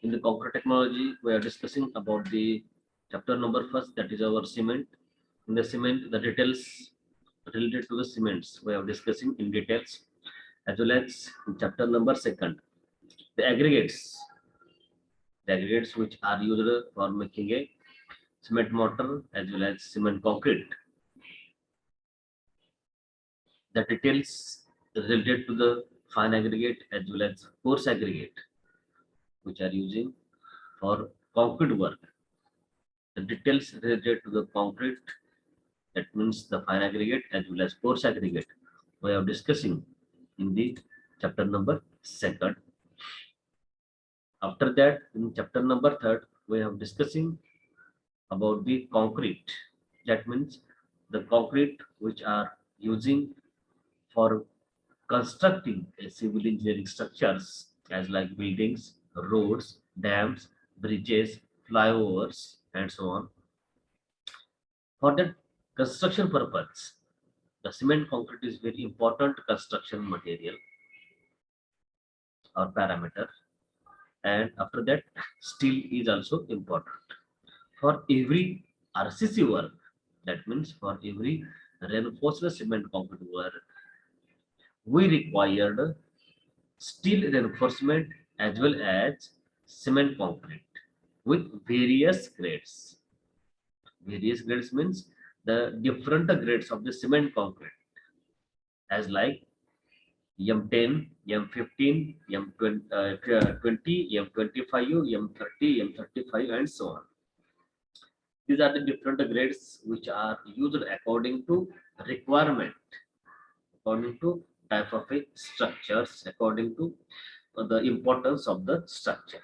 In the concrete technology, we are discussing about the chapter number first, that is our cement. In the cement, the details related to the cements we are discussing in details, as well as in chapter number second, the aggregates which are used for making a cement mortar as well as cement concrete. The details related to the fine aggregate as well as coarse aggregate which are using for concrete work. The details related to the concrete, that means the fine aggregate as well as coarse aggregate, we are discussing in the chapter number second. After that, in chapter number third, we are discussing about the concrete. That means the concrete which are using for constructing a civil engineering structures as like buildings, roads, dams, bridges, flyovers, and so on. For that construction purpose, the cement concrete is very important construction material or parameter. And after that, steel is also important. For every RCC work, that means for every reinforced cement concrete work, we required steel reinforcement as well as cement concrete with various grades. Various grades means the different grades of the cement concrete, as like M10, M15, M20, M25, M30, M35, and so on. These are the different grades which are used according to requirement, according to type of a structures, according to the importance of the structure.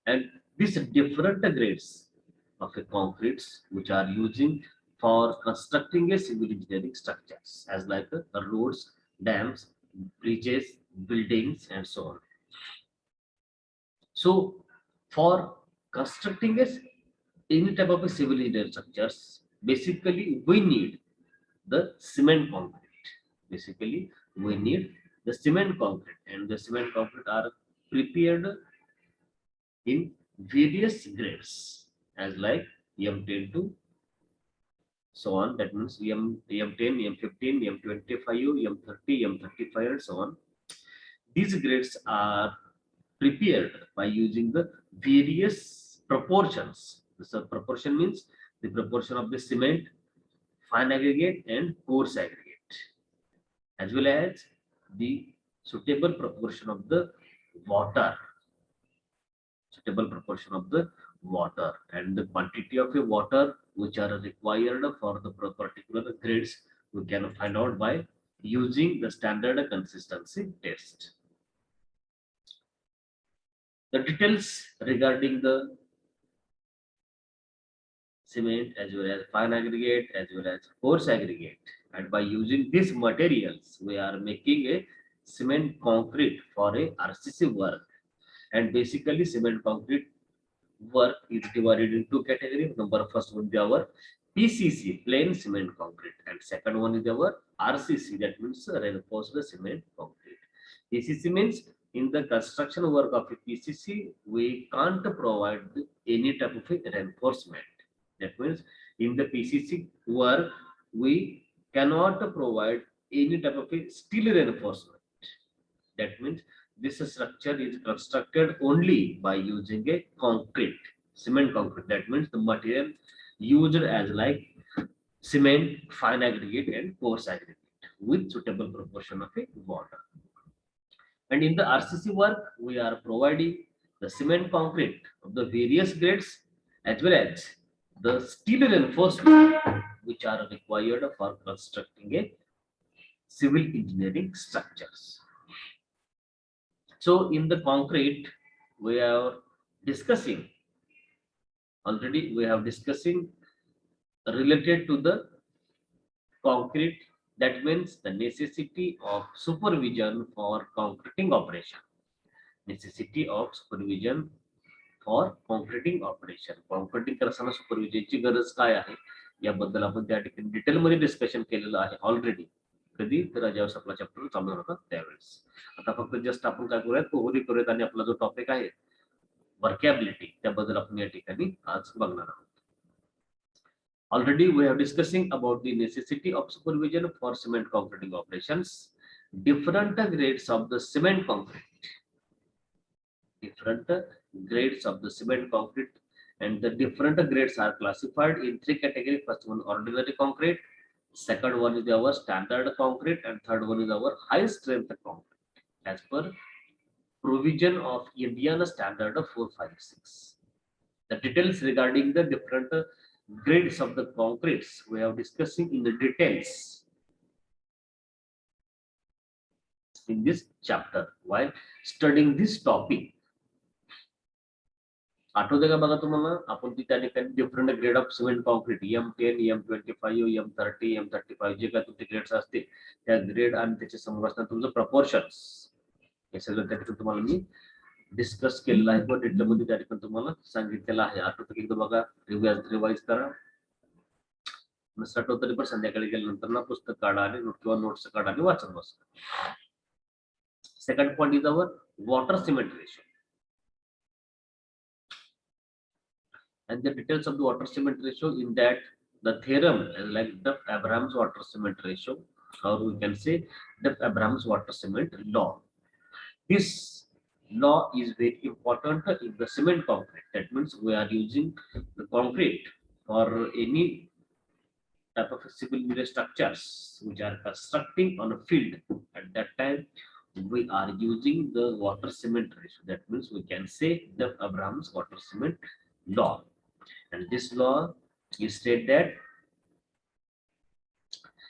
And these different grades of a concretes which are using for constructing a civil engineering structures as like roads, dams, bridges, buildings, and so on. So for constructing any type of a civil engineering structures, basically we need the cement concrete. Basically, we need the cement concrete, and the cement concrete are prepared in various grades as like M10 to so on. That means M10, M15, M25, M30, M35, and so on. These grades are prepared by using the various proportions. So proportion means the proportion of the cement, fine aggregate, and coarse aggregate, as well as the suitable proportion of the water, and the quantity of a water which are required for the particular grades we can find out by using the standard consistency test. The details regarding the cement as well as fine aggregate as well as coarse aggregate, and by using these materials we are making a cement concrete for a RCC work. And basically cement concrete work is divided into categories. Number first would be our PCC, plain cement concrete, and second one is our RCC, that means reinforced cement concrete. PCC means in the construction work of a PCC we can't provide any type of a reinforcement. That means in the PCC work we cannot provide any type of a steel reinforcement. That means this structure is constructed only by using a concrete, cement concrete. That means the material used as like cement, fine aggregate, and coarse aggregate with suitable proportion of a water. And in the RCC work, we are providing the cement concrete of the various grades as well as the steel reinforcement which are required for constructing a civil engineering structures. So in the concrete, we are discussing already. We have discussing related to the concrete. That means the necessity of supervision for concreting operation. Necessity of supervision for concreting operation. Concreting करताना supervision ची गरज काय आहे याबद्दल आपण त्या ठिकाणी detail मध्ये डिस्कशन केलेलं आहे ऑलरेडी. कधी तर ज्यावेळेस आपला चॅप्टर चालू होता त्यावेळेस. आता फक्त जस्ट आपण काय करूयात ओव्हरव्ह्यू करूयात आणि आपला जो टॉपिक आहे वर्कॅबिलिटी त्याबद्दल आपण या ठिकाणी आज बघणार आहोत. Already we are discussing about the necessity of supervision for cement concreting operations. Different grades of the cement concrete. Different grades of the cement concrete, and the different grades are classified in three categories. First one ordinary concrete, second one is our standard concrete, and third one is our high strength concrete as per provision of Indian Standard 456. The details regarding the different grades of the concretes we are discussing in the details in this chapter while studying this topic. आठवते का बघा तुम्हाला आपण ती त्या ठिकाणी different grade of cement concrete M10, M25, M30, M35 जे काय तुमचे ग्रेड्स असतील त्या ग्रेड आणि त्याचे समोर असताना तुमचं प्रपोर्शन्स हे सगळं त्या ठिकाणी तुम्हाला मी डिस्कस केलेलं आहे किंवा डिटेलमध्ये त्या ठिकाणी तुम्हाला सांगितलेलं आहे. आठवतं की एकदा बघा रिवाइज करा. नसतं तरी पण संध्याकाळी गेल्यानंतर ना पुस्तक काढा आणि किंवा नोट्स काढा आणि वाचत बसा. Second point is our water cement ratio. And the details of the water cement ratio in that the theorem is like Duff-Abrams water cement ratio, or we can say Duff-Abrams water cement law. This law is very important in the cement concrete. That means we are using the concrete for any type of civil engineering structures which are constructing on a field. At that time we are using the water cement ratio. That means we can say Duff-Abrams water cement law. And this law is state that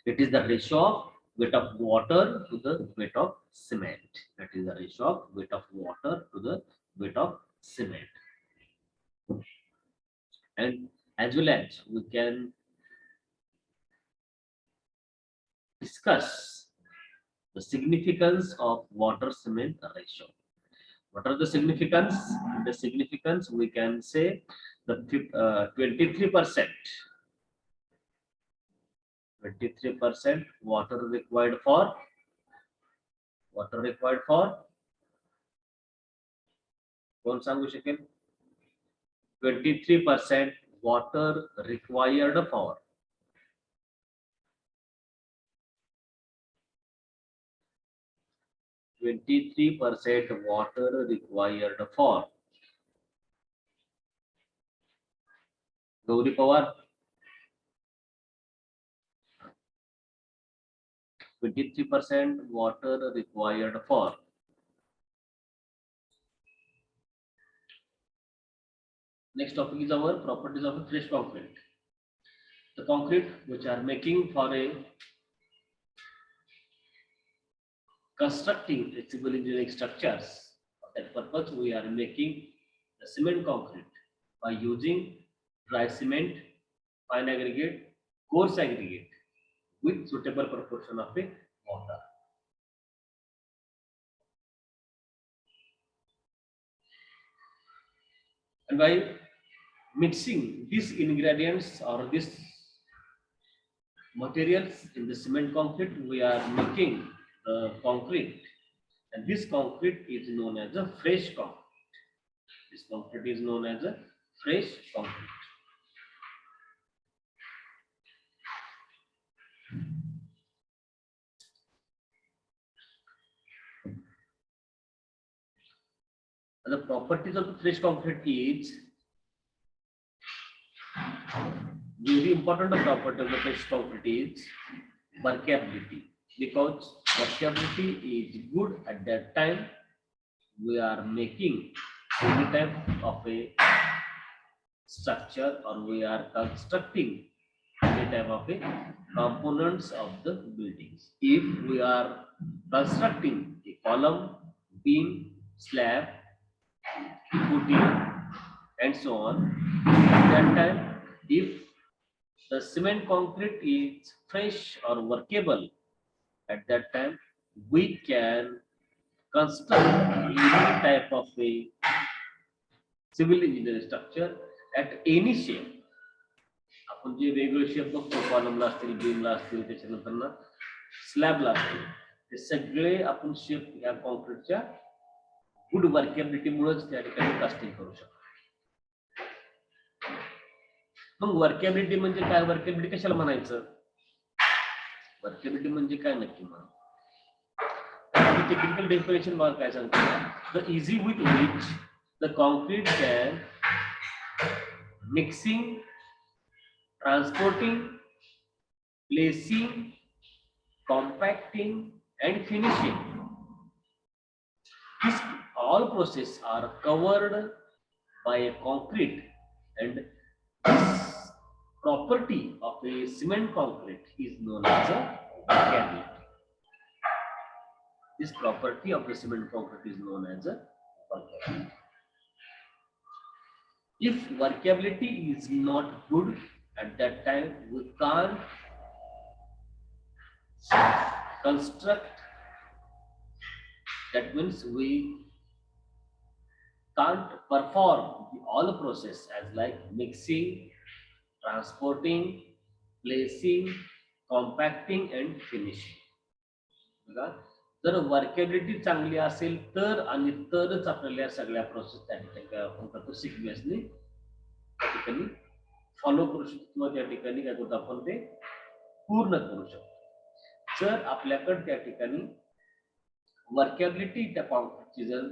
it is the ratio of weight of water to the weight of cement. That is the ratio of weight of water to the weight of cement. And as well as we can discuss the significance of water cement ratio. What are the significance? The significance we can say the 23%. 23% water required for कोण सांगू शकेल? 23% water required for 23% water required for Gauri Pawar. 23% water required for. Next topic is our properties of a fresh concrete. The concrete which are making for a constructing civil engineering structures. For that purpose, we are making the cement concrete by using dry cement, fine aggregate, coarse aggregate with suitable proportion of a water. And by mixing these ingredients or these materials in the cement concrete, we are making the concrete, and this concrete is known as a fresh concrete. This concrete is known as a fresh concrete. The properties of the fresh concrete is very important. Property of the fresh concrete is workability, because workability is good at that time we are making any type of a structure or we are constructing any type of a components of the buildings. If we are constructing a column, beam, slab, footing and so on, at that time if the cement concrete is fresh or workable, at that time we can construct any type of a civil engineering structure at any shape. आपण जे वेगवेगळे shape बघतो कॉलमला असतील, बीमला असतील, त्याच्यानंतर ना स्लॅबला असते ते सगळे आपण शेप या कॉन्क्रीटच्या गुड वर्केबिलिटीमुळेच त्या ठिकाणी कास्टिंग करू शकतो. मग वर्केबिलिटी म्हणजे काय? वर्केबिलिटी कशाला म्हणायचं? वर्केबिलिटी म्हणजे काय नक्की म्हणा? टेक्निकल डेफिनेशन मला काय सांगतो? The easy with which the concrete can mixing, transporting, placing, compacting and finishing. These all processes are covered by a concrete, and this property of a cement concrete is known as a workability. This property of the cement concrete is known as a workability. If workability is not good, at that time we can't construct. That means we can't perform all the process as like mixing, transporting, placing, compacting and finishing. बघा, जर workability चांगली असेल तर आणि तरच आपल्याला या सगळ्या प्रोसेस त्या ठिकाणी आपण करतो सिक्वेन्सनी त्या ठिकाणी फॉलो करू शकतो किंवा त्या ठिकाणी काय करतो आपण ते पूर्ण करू शकतो. जर आपल्याकडे त्या ठिकाणी वर्केबिलिटी त्या कॉन्क्रीटची जर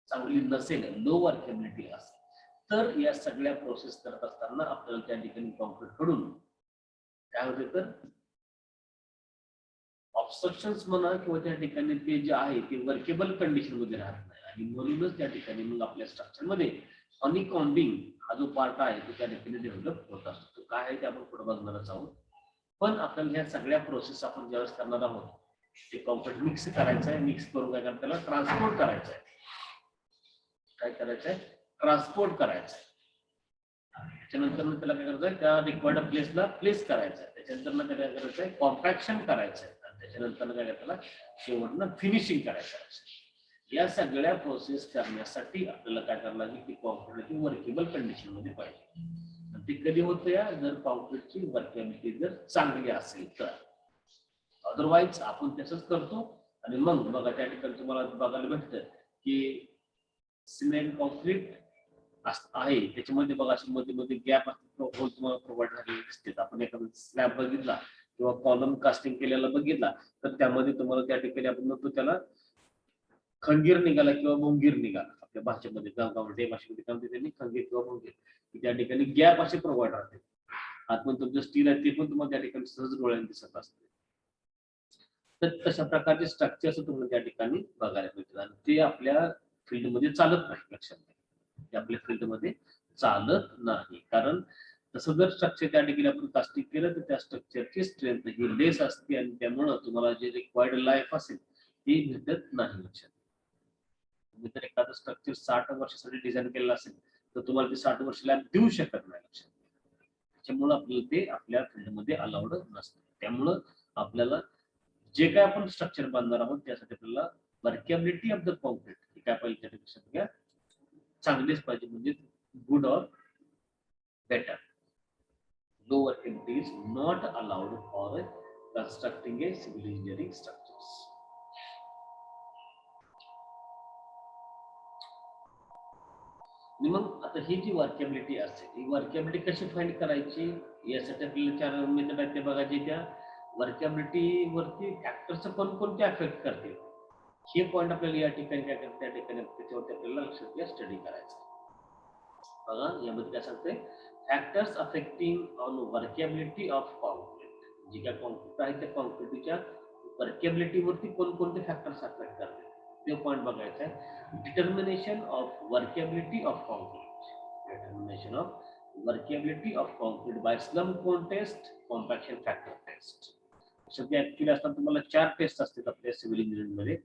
चांगली नसेल, लो वर्केबिलिटी असेल, तर या सगळ्या प्रोसेस करत असताना आपल्याला त्या ठिकाणी कॉन्क्रीट कडून काय होते तर ऑब्स्ट्रक्शन्स म्हणा किंवा त्या ठिकाणी ते जे आहे ते वर्केबल कंडिशन मध्ये राहत नाही आणि म्हणूनच त्या ठिकाणी मग आपल्या स्ट्रक्चर मध्ये हनीकॉम्बिंग हा जो पार्ट आहे तो त्या ठिकाणी डेव्हलप होत असतो. तो काय आहे ते आपण पुढे बघणारच आहोत. पण आपल्याला ह्या सगळ्या प्रोसेस आपण ज्यावेळेस करणार आहोत ते कॉन्क्रीट मिक्स करायचं आहे. मिक्स करून काय करायचं, त्याला ट्रान्सपोर्ट करायचं आहे. काय करायचं आहे? ट्रान्सपोर्ट करायचं आहे. त्याच्यानंतर त्याला काय करायचं आहे, त्या रिक्वायर्ड प्लेसला प्लेस करायचं आहे. त्याच्यानंतर काय करायचं आहे, कॉम्पॅक्शन करायचं आहे. त्याच्यानंतर काय त्याला शेवटनं फिनिशिंग करायचं आहे. या सगळ्या प्रोसेस करण्यासाठी आपल्याला काय करायला लागेल की कॉन्क्रीट वर्केबल कंडिशन मध्ये पाहिजे. ते कधी होतं या जर कॉन्क्रीटची वर्केबिलिटी जर चांगली असेल तर. अदरवाईज आपण तसंच करतो आणि मग बघा त्या ठिकाणी तुम्हाला बघायला भेटतं की सिमेंट कॉन्क्रीट आहे त्याच्यामध्ये बघा अशी मध्ये मध्ये गॅप होल तुम्हाला प्रोव्हाइड झालेले दिसते. आपण एखादा स्लॅब बघितला किंवा कॉलम कास्टिंग केलेला बघितला तर त्यामध्ये तुम्हाला त्या ठिकाणी आपण म्हणतो त्याला खंगीर निघाला किंवा मुंगीर निघाला. आपल्या भाषेमध्ये गावगावमध्ये भाषेमध्ये काय म्हणते त्यांनी खंगीर किंवा मुंगीर. त्या ठिकाणी गॅप असे प्रोव्हाइड राहते. आतमध्ये तुमचं स्टील आहे ते पण तुम्हाला त्या ठिकाणी सहज डोळ्याने दिसत असते. तर तशा प्रकारचे स्ट्रक्चर्स तुम्हाला त्या ठिकाणी बघायला मिळतात आणि ते आपल्या फील्डमध्ये चालत नाही. लक्षात घ्या, ते आपल्या फील्डमध्ये चालत नाही. कारण तसं जर स्ट्रक्चर त्या ठिकाणी आपण कास्टिंग केलं तर त्या स्ट्रक्चरची स्ट्रेंथ ही लेस असते आणि त्यामुळं तुम्हाला जे रिक्वायर्ड लाईफ असेल ती भेटत नाही. लक्षात, तुम्ही जर एखादं स्ट्रक्चर 60 वर्षासाठी डिझाईन केलेलं असेल तर तुम्हाला ते 60 वर्ष लाईफ देऊ शकत नाही. लक्षात, त्याच्यामुळे आपल्याला ते आपल्या फील्डमध्ये अलाउड नसतं. त्यामुळं आपल्याला जे काय आपण स्ट्रक्चर बांधणार आहोत त्यासाठी आपल्याला वर्केबिलिटी ऑफ द कॉन्क्रीट काय पाहिजे त्या लक्षात घ्या, चांगलेच पाहिजे. म्हणजे good or better. Low workability is not allowed for constructing a civil engineering structures. मग आता ही जी वर्केबिलिटी असते ही वर्केबिलिटी कशी फाइंड करायची यासाठी आपल्याला 4 मेथड आहेत ते बघायचे. त्या वर्केबिलिटी वरती फॅक्टर्स कोणकोणते अफेक्ट करतील हे पॉइंट आपल्याला या ठिकाणी काय करते त्या ठिकाणी त्याच्यावरती आपल्याला लक्षात घ्या, स्टडी करायचं. बघा यामध्ये काय सांगते, factors affecting on workability of concrete. जी काय कॉन्क्रीट आहे त्या कॉन्क्रीटच्या वर्केबिलिटी वरती कोणकोणते फॅक्टर्स अफेक्ट करतील ते पॉइंट बघायचा आहे. Determination of workability of concrete. Determination of workability of concrete by slump cone test, compaction factor test. सध्या ऍक्च्युअली असतात तुम्हाला 4 टेस्ट असतात आपल्या सिव्हिल इंजिनिअरिंग मध्ये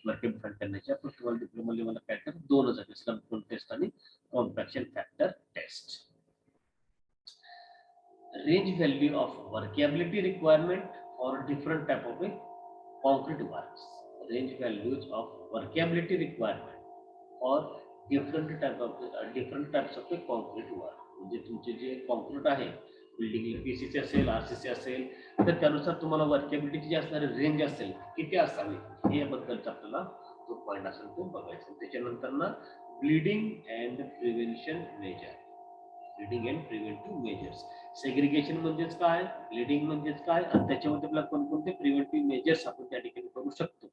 वर्केबिलिटी फाइंड करण्याच्या. पण तुम्हाला डिप्लोमा लेवलला काय तर 2च आहेत, स्लम कोन टेस्ट आणि compaction factor test. Range value of workability requirement for different type of concrete works. Range values of workability requirement for different types of concrete work. म्हणजे तुमचे जे कॉन्क्रीट आहे बिल्डिंग पीसीसी असेल, RCC असेल, तर त्यानुसार तुम्हाला वर्केबिलिटीची जी असणारी रेंज असेल किती असावी याबद्दलचा आपल्याला जो पॉईंट असेल तो बघायचा. त्याच्यानंतर ना bleeding and prevention measure, bleeding and preventive measures. Segregation म्हणजेच काय, ब्लिडिंग म्हणजेच काय, आणि त्याच्यामध्ये आपल्याला कोणकोणते प्रिव्हेंटिव्ह मेजर्स आपण त्या ठिकाणी करू शकतो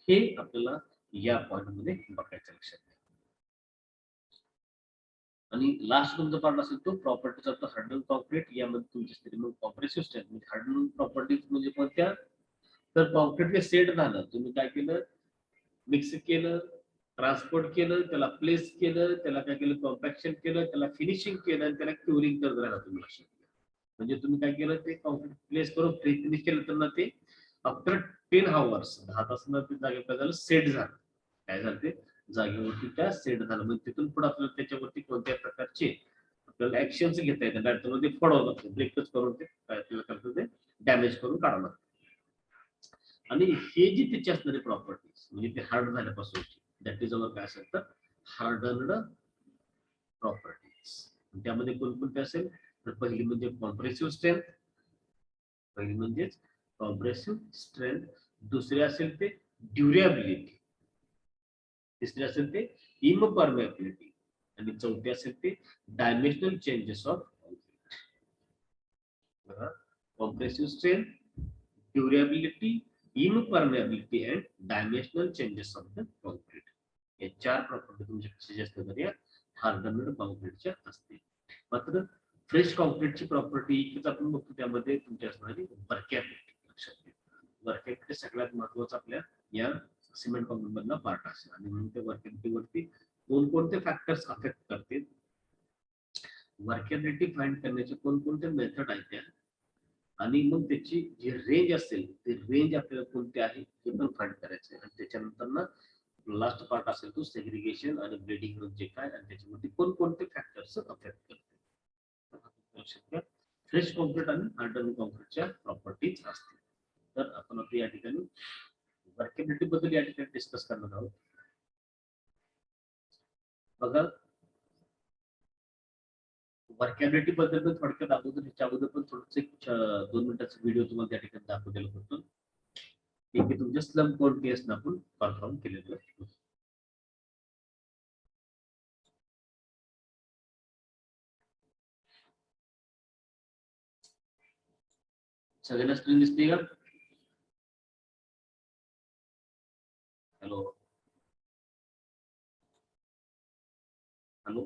हे आपल्याला या पॉईंट मध्ये बघायचं लक्षात. आणि लास्ट तुमचा पार्ट असेल तो properties of the harden concrete. यामध्ये तुमची असते मग कॉम्प्रेसिव्ह स्ट्रेंथ, म्हणजे हार्डन प्रॉपर्टीज म्हणजे कोणत्या, तर कॉन्क्रीट सेट झालं, तुम्ही काय केलं, मिक्स केलं, ट्रान्सपोर्ट केलं, त्याला प्लेस केलं, त्याला काय केलं, कॉम्पॅक्शन केलं, त्याला फिनिशिंग केलं, आणि त्याला क्युरिंग करत राहिला तुम्ही लक्षात. म्हणजे तुम्ही काय केलं, ते कॉन्क्रीट प्लेस करून फ्री फिनिश केलं, तर ना ते आफ्टर 10 hours 10 तासांना ते जागेवर झालं सेट झालं. काय झालं ते जागेवरती त्या सेट झालं. म्हणजे तिथून पुढे आपल्याला त्याच्यावरती कोणत्या प्रकारचे आपल्याला ऍक्शन्स घेता येतात, डायरेक्ट ते फोडावं लागतं, ब्रेकच करून ते काय आपल्याला करतं ते डॅमेज करून काढावं लागतं. आणि हे जी त्याची असणारी प्रॉपर्टीज म्हणजे ते हार्ड झाल्यापासूनची, दॅट इज अवर काय असेल तर हार्डन्ड प्रॉपर्टीज. त्यामध्ये कोणकोणते असेल तर पहिली म्हणजे कॉम्प्रेसिव्ह स्ट्रेंथ, पहिली म्हणजेच कॉम्प्रेसिव्ह स्ट्रेंथ, दुसरी असेल ते ड्युरेबिलिटी, तिसरी असेल ते इमपरमेबिलिटी, आणि चौथी असेल ते dimensional changes of concrete. Compressive strength, durability, impermeability and dimensional changes of the concrete. हे चार प्रॉपर्टी तुमच्या कशाचे असतात तर या हार्डन्ड कॉन्क्रीटच्या असतील. मात्र फ्रेश कॉन्क्रीटची प्रॉपर्टी आपण बघतो त्यामध्ये तुमची असणारी वर्कॅबिलिटी लक्षात घ्या. वर्कॅबिलिटी सगळ्यात महत्वाचा आपल्या या सिमेंट कॉन्क्रीट मधला पार्ट असेल, आणि म्हणून त्या वर्कॅबिलिटीवरती कोणकोणते फॅक्टर्स अफेक्ट करतील, वर्कॅबिलिटी फाइंड करण्याचे कोणकोणते मेथड आहेत त्या, आणि मग त्याची जी रेंज असेल ते रेंज आपल्याला कोणती आहे हे पण फाइंड करायचं आहे. आणि त्याच्यानंतर ना लास्ट पार्ट असेल तो सेग्रिगेशन आणि ब्लीडिंग म्हणजे काय, आणि त्याच्यामध्ये कोणकोणते फॅक्टर्स अफेक्ट करतील. फ्रेश कॉन्क्रीट आणि हार्डन कॉन्क्रीटच्या प्रॉपर्टीज असतील. तर आपण आता या ठिकाणी वर्केबिलिटी बद्दल या ठिकाणी डिस्कस करणार आहोत. बघा वर्कॅबिलिटी बद्दल पण थोडक्यात अगोदर ह्याच्या अगोदर पण थोडंसं 2 मिनिटाचा व्हिडिओ तुम्हाला त्या ठिकाणी दाखवलेला होतो. ठीक तुमच्या स्लम कोड टेस्ट आपण परफॉर्म केलेलं आहे. सगळ्यांना स्क्रीन दिसते का? हॅलो हॅलो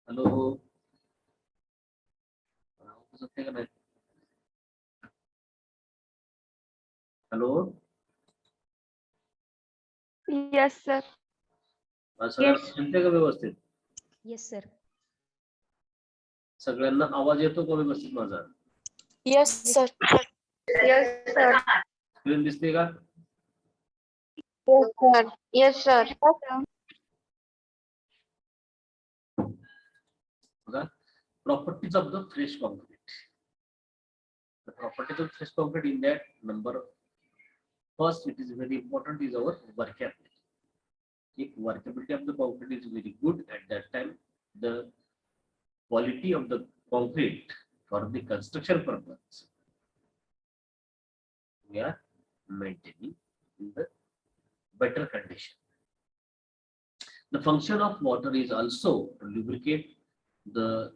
हॅलो, का नाही? Hello yes sir. सगळ्यांना का व्यवस्थित? Yes sir. सगळ्यांना आवाज येतो का व्यवस्थित माझा? Yes sir. Yes sir. Screen दिसते का? Yes sir. Yes sir. बघा properties of the fresh concrete. The properties of fresh concrete in that number, first it is very important is our workability. If workability of the concrete is very good, at that time the quality of the concrete for the construction purpose we are maintaining in the better condition. The function of water is also to lubricate the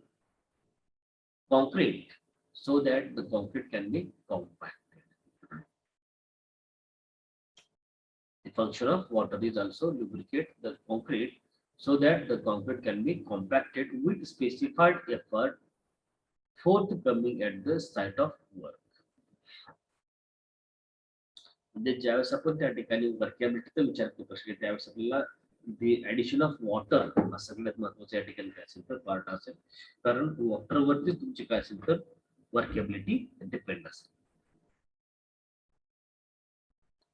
concrete so that the concrete can be compacted. The function of water is also lubricate the concrete so that the concrete can be compacted with specified effort forthcoming at the site of work. म्हणजे ज्यावेळेस आपण त्या ठिकाणी वर्कॅबिलिटीचा विचार करतो त्यावेळेस आपल्याला the addition of water हा सगळ्यात महत्वाचा या ठिकाणी काय असेल तर पार्ट असेल, कारण वॉटरवरती तुमची काय असेल तर वर्कॅबिलिटी डिपेंड असेल.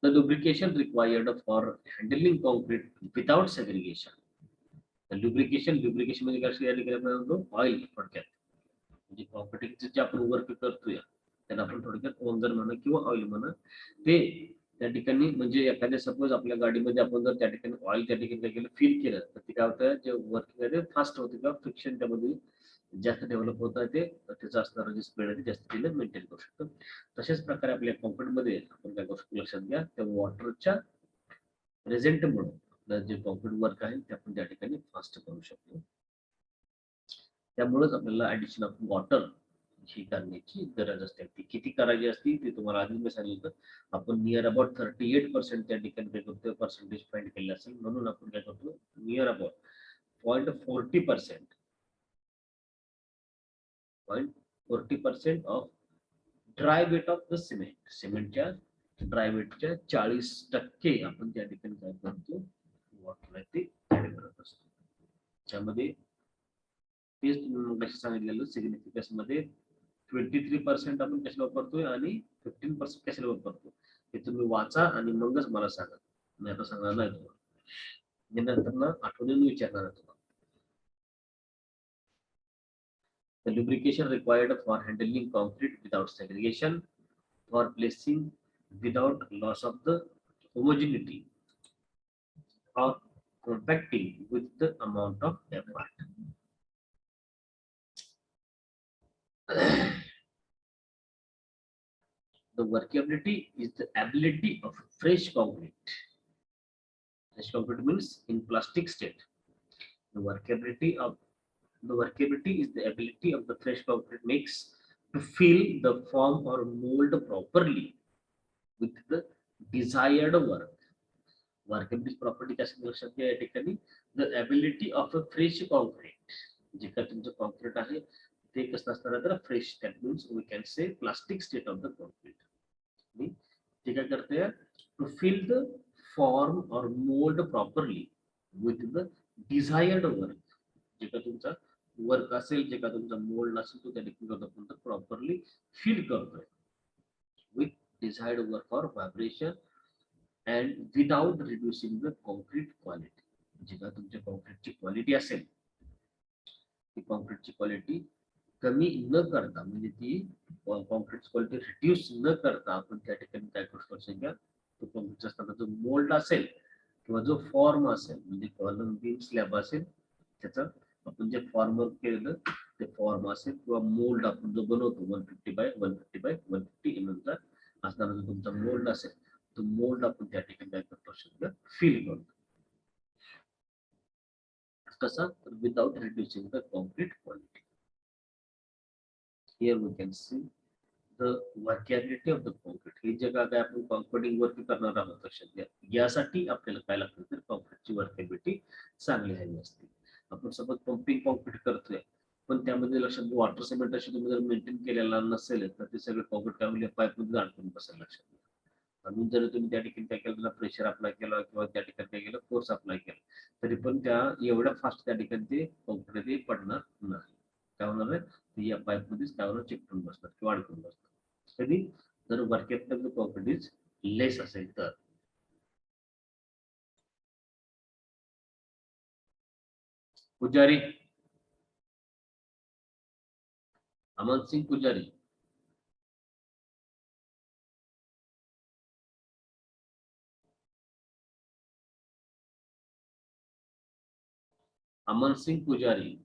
The lubrication required for handling concrete without segregation. The lubrication म्हणजे काय या ठिकाणी आपण म्हणतो ऑइल, थोडक्यात म्हणजे कॉन्क्रीटचे जे आपण वर्क करतोय त्याला आपण थोडक्यात ओंजर म्हणा किंवा ऑइल म्हणा, ते त्या ठिकाणी म्हणजे एखाद्या सपोज आपल्या गाडीमध्ये आपण जर त्या ठिकाणी ऑइल त्या ठिकाणी काय केलं फील केलं तर ते काय होतं जे वर्किंग आहे ते फास्ट होते किंवा फ्रिक्शन त्यामध्ये जास्त डेव्हलप होत आहे ते तर त्याचं असणारं जे स्पीड आहे ते जास्तीने मेंटेन करू शकतो. तशाच प्रकारे आपल्या कॉन्क्रीटमध्ये आपण काय करू शकतो लक्षात घ्या, त्या वॉटरच्या प्रेझेंटमुळे आपलं जे कॉन्क्रीट वर्क आहे ते आपण त्या ठिकाणी फास्ट करू शकतो. त्यामुळेच आपल्याला ऍडिशन ऑफ वॉटर ही करण्याची गरज असते. ती किती करायची असती ते तुम्हाला आधीच मी सांगितलं. आपण नियर अबाउट 38% त्या ठिकाणी काय करतो पर्सेंटेज फाइंड केले असेल म्हणून आपण काय करतो near about 0.40% 0.40% of dry wait of the सिमेंटच्या ड्राय वेटच्या 40% आपण त्या ठिकाणी काय करतो वॉटर आहे ते ऍड करत असतो. त्यामध्ये तेच तुम्ही मगाशी सांगितलेलं सिग्निफिकन्स मध्ये 23% आपण कशाला वापरतोय आणि 15% कशाला वापरतो हे तुम्ही वाचा आणि मगच मला सांगा. मी आता सांगणार नाही तुम्हाला. मी नंतर ना आठवणीने विचारणार आहे तुम्हाला. The lubrication required for handling concrete without segregation, for placing without loss of the homogeneity, or compacting with the amount of effort. The workability is the ability of fresh concrete. Fresh concrete means in plastic state. The workability is the ability of the fresh concrete mix to fill the form or mold properly with the desired work. Workability property कशा लक्षात घ्या या ठिकाणी the ability of a fresh concrete. जे का तुमचं concrete आहे ते कसं असणार तर fresh that means we can say plastic state of the concrete. ते काय करते टू फिल द फॉर्म और mould properly with the desired work. जे का तुमचा वर्क असेल जे का तुमचा मोल्ड असेल तो त्या ठिकाणी प्रॉपरली फिल करतोय विथ डिझायर्ड वर्क और vibration and without reducing the concrete quality. जे का तुमच्या कॉन्क्रीटची क्वालिटी असेल ती कॉन्क्रीटची क्वालिटी कमी न करता म्हणजे ती कॉन्क्रीट क्वालिटी रिड्यूस न करता आपण त्या ठिकाणी काय करू शकतो तो कॉन्क्रीट असताना जो मोल्ड असेल किंवा जो फॉर्म असेल म्हणजे कॉलम बीम स्लॅब असेल त्याचा आपण जे फॉर्म केलेलं ते फॉर्म असेल किंवा मोल्ड आपण जो बनवतो 150 mm चा असणारा जो तुमचा मोल्ड असेल तो मोल्ड आपण त्या ठिकाणी काय करतो शकतो फिल करतो. कसा without reducing the concrete quality. Here we can see the workability of the concrete. ही जगह काय आपण कॉन्क्रीटिंग वर्क करणार आहोत लक्षात घ्या. यासाठी आपल्याला काय लागतं तर कॉन्क्रीटची वर्कॅबिलिटी चांगली हवी असते. आपण सपोज पंपिंग कॉन्क्रीट करतोय पण त्यामध्ये लक्षात वॉटर सिमेंट अशी तुम्ही जर मेंटेन केलेला नसेल तर ते सगळे कॉन्क्रीट काय म्हणजे पाईप मध्ये अडकून बसेल लक्षात घ्या. अजून जर तुम्ही त्या ठिकाणी काय केलं प्रेशर अप्लाय केला किंवा त्या ठिकाणी काय केलं फोर्स अप्लाय केला तरी पण त्या एवढ्या फास्ट त्या ठिकाणी ते कॉन्क्रीट पडणार नाही. काय होणार आहे या पाईप मध्येच काय होणार चिकटून बसणार किंवा अडकून बसणार. कधी जर वर्कॅबिलिटी ऑफ प्रॉपर्टीज लेस असेल तर. पुजारी अमन सिंग पुजारी. अमन सिंग पुजारी.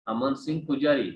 अमन सिंग पुजारी.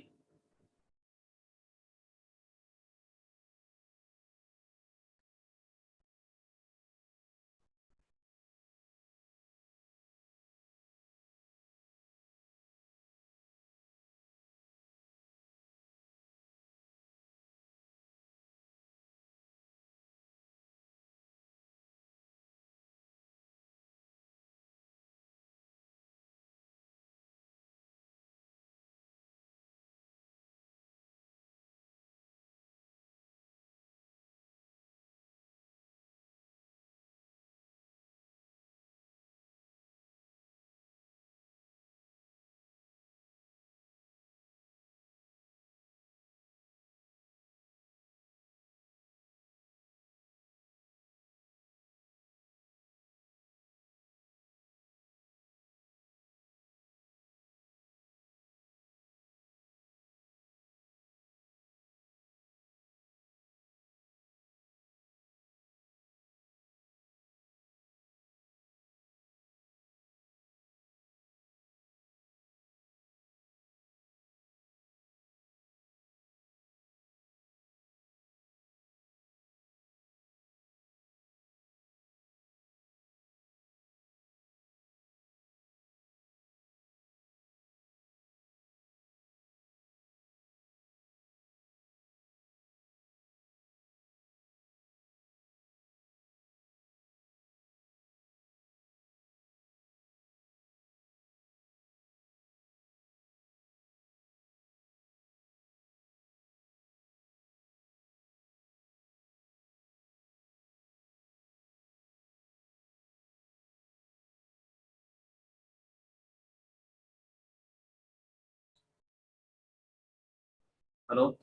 Hello.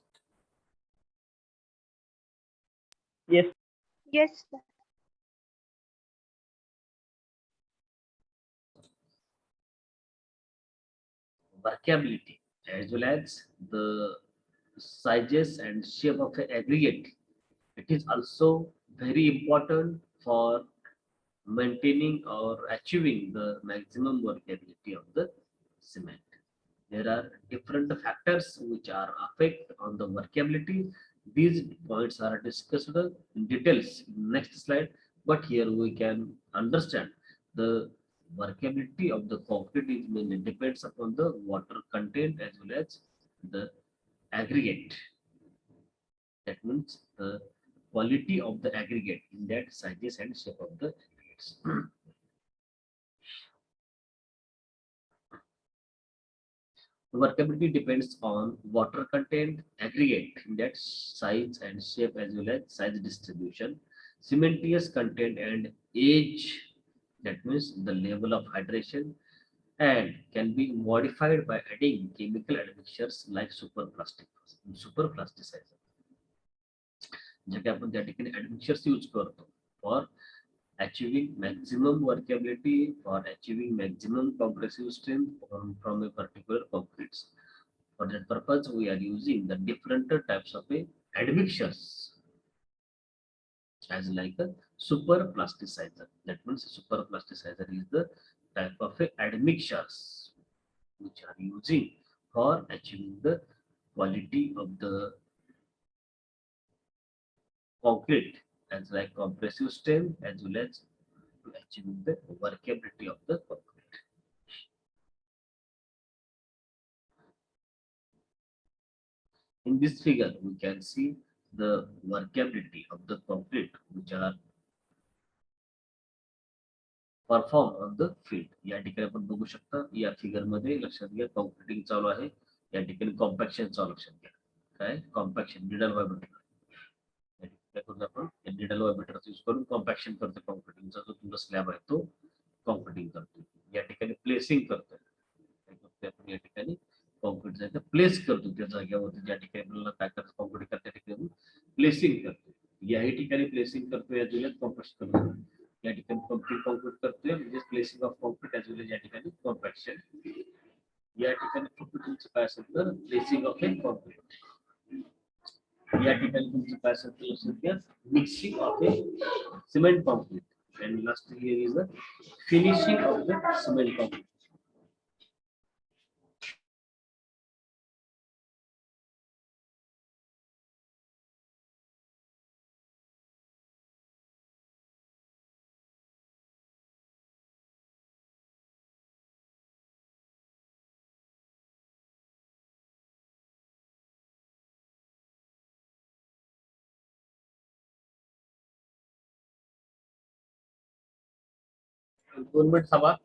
Yes. Yes, sir. Workability as well as the sizes and shape of an aggregate. It is also very important for maintaining or achieving the maximum workability of the cement. There are different factors which are affect on the workability. These points are discussed in details in next slide, but here we can understand the workability of the concrete is mainly depends upon the water content as well as the aggregate. That means the quality of the aggregate in that sizes and shape of the aggregates. Workability depends on water content, aggregate in that size and shape as well as size distribution, cementitious content and age, that means the level of hydration, and can be modified by adding chemical admixtures like superplasticizer. जे की आपण त्या ठिकाणी admixtures use करतो for achieving maximum workability, for achieving maximum compressive strength from a particular concrete. For that purpose, we are using the different types of admixtures as like a super plasticizer. That means super plasticizer is the type of admixtures which are using for achieving the quality of the concrete as like compressive strength as well as to achieving the workability of the concrete. In this figure, we can see the workability of the concrete which are perform on the field. या ठिकाणी आपण बघू शकता या figure मध्ये लक्षात घ्या computing चालू आहे. या ठिकाणी कॉम्पॅक्शन चालू लक्षात घ्या. काय कॉम्पॅक्शन निडल वायब्रेटर. आपण निडल वायब्रेटर यूज करून कॉम्पॅक्शन करतो कॉम्प्युटिंगचा जो तुमचा स्लॅब आहे तो कॉम्प्युटिंग करतो. या ठिकाणी प्लेसिंग करतो. आपण या ठिकाणी कॉन्क्रीट जायचं प्लेस करतो त्या जागेवरती ज्या ठिकाणी आपल्याला काय करायचं कॉन्क्रीट करता ठिकाणी प्लेसिंग करतो. याही ठिकाणी प्लेसिंग करतो या जिल्ह्यात कॉम्पॅक्शन करतो. या ठिकाणी कम्प्लीट कॉन्क्रीट करतोय म्हणजे placing of concrete as well as या ठिकाणी कॉम्पॅक्शन. या ठिकाणी फक्त तुमचं काय असेल तर प्लेसिंग ऑफ ए कॉन्क्रीट. या ठिकाणी तुमचं काय असेल तर सध्या mixing of A cement concrete and last here is the finishing of the cement concrete. दोन मिनिट थांबा.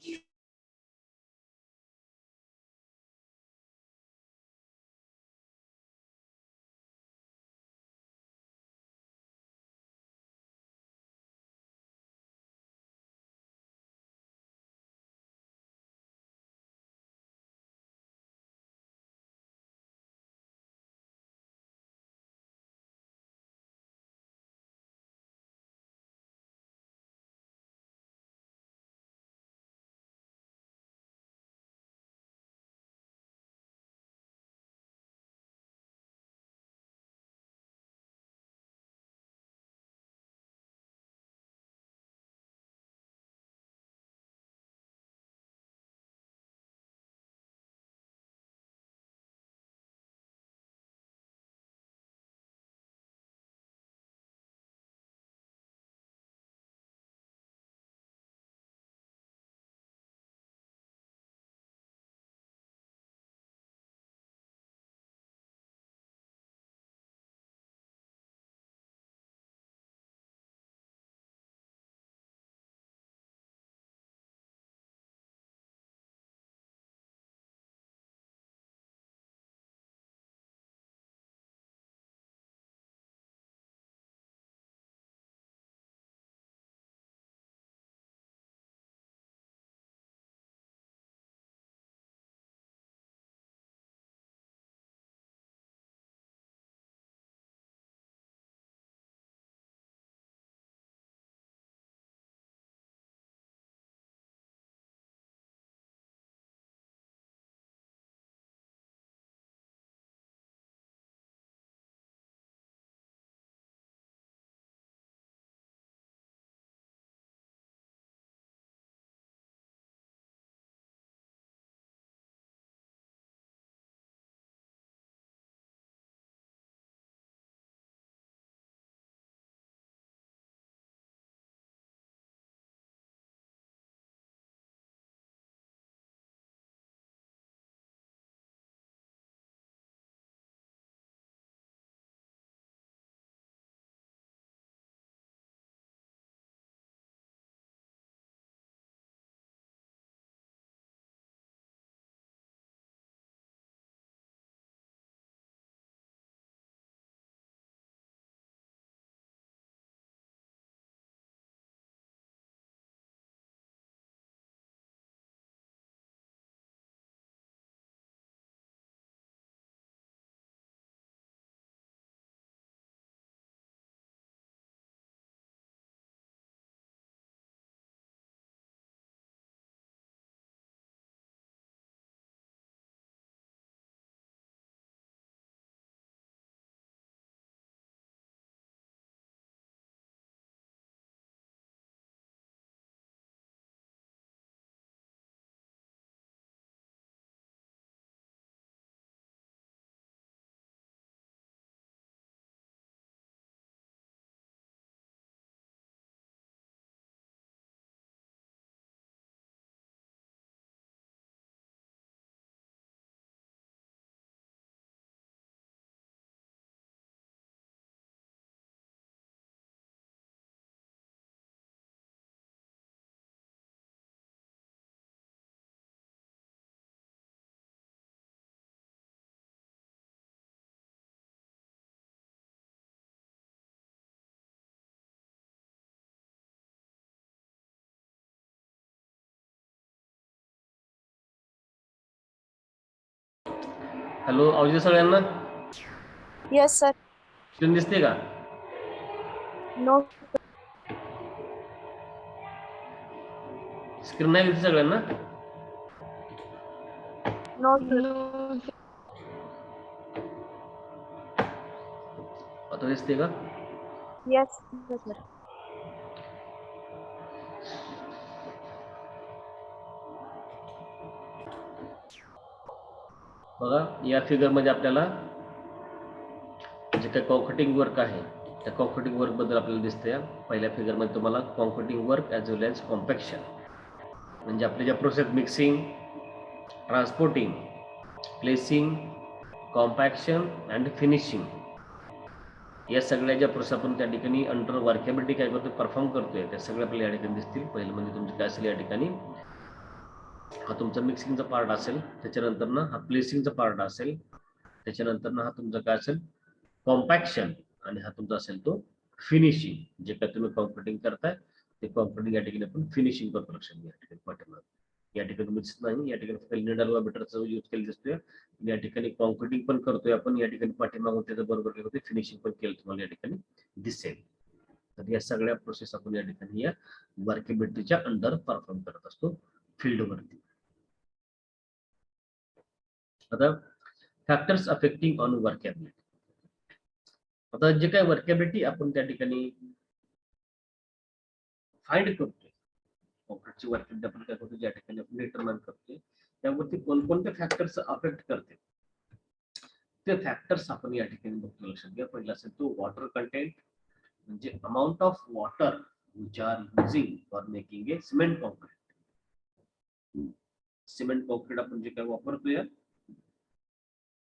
हॅलो, आवाज येतो सगळ्यांना? Yes, sir. स्क्रीन दिसते का? No. स्क्रीन नाही दिसते सगळ्यांना? No, sir. आता दिसते का? Yes, sir. बघा, या फिगर मध्ये आपल्याला जे काही कॉन्क्रिटिंग वर्क आहे त्या कॉन्क्रिटिंग वर्क बद्दल आपल्याला दिसतंय. पहिल्या फिगर मध्ये तुम्हाला concreting work as well as compaction, म्हणजे आपल्या ज्या process mixing, transporting, placing, compaction and finishing, या सगळ्या ज्या प्रोसेस आपण त्या ठिकाणी अंडर वर्केबिलिटी काय करतो, परफॉर्म करतोय, त्या सगळ्या आपल्याला या ठिकाणी दिसतील. पहिलं म्हणजे तुमचं काय असेल, या ठिकाणी हा तुमचा मिक्सिंगचा पार्ट असेल, त्याच्यानंतर ना हा प्लेसिंगचा पार्ट असेल, त्याच्यानंतर ना हा तुमचा काय असेल कॉम्पॅक्शन, आणि हा तुमचा असेल तो फिनिशिंग. जे काय तुम्ही कॉन्क्रिटिंग करताय ते कॉन्क्रिटिंग या ठिकाणी आपण फिनिशिंग करतो. लक्षात घ्या, या ठिकाणी पाठीमागे या ठिकाणी दिसत नाही, या ठिकाणी फक्त निडल व मीटरचा यूज केला दिसतोय. या ठिकाणी कॉन्क्रिटिंग पण करतोय आपण, या ठिकाणी पाठीमागून त्याच्या बरोबर काय होते फिनिशिंग पण केलं तुम्हाला या ठिकाणी दिसेल. तर या सगळ्या प्रोसेस आपण या ठिकाणी या वर्केबिलिटीच्या अंडर परफॉर्म करत असतो फील्ड वरती. आता फॅक्टर्स अफेक्टिंग ऑन वर्केबिलिटी. आता जे काय वर्केबिलिटी आपण त्या ठिकाणी फाइंड करतोय, कॉन्क्रीटची वर्केबिलिटी आपण काय करतो, ज्या ठिकाणी आपण डिटरमाइन करतोय, त्यावरती कोणकोणते फॅक्टर्स अफेक्ट करते ते फॅक्टर्स आपण या ठिकाणी बघतो. लक्षात घ्या, पहिला असेल तो वॉटर कंटेंट, म्हणजे amount of water which are using for making a cement concrete. Cement concrete आपण जे काय वापरतोय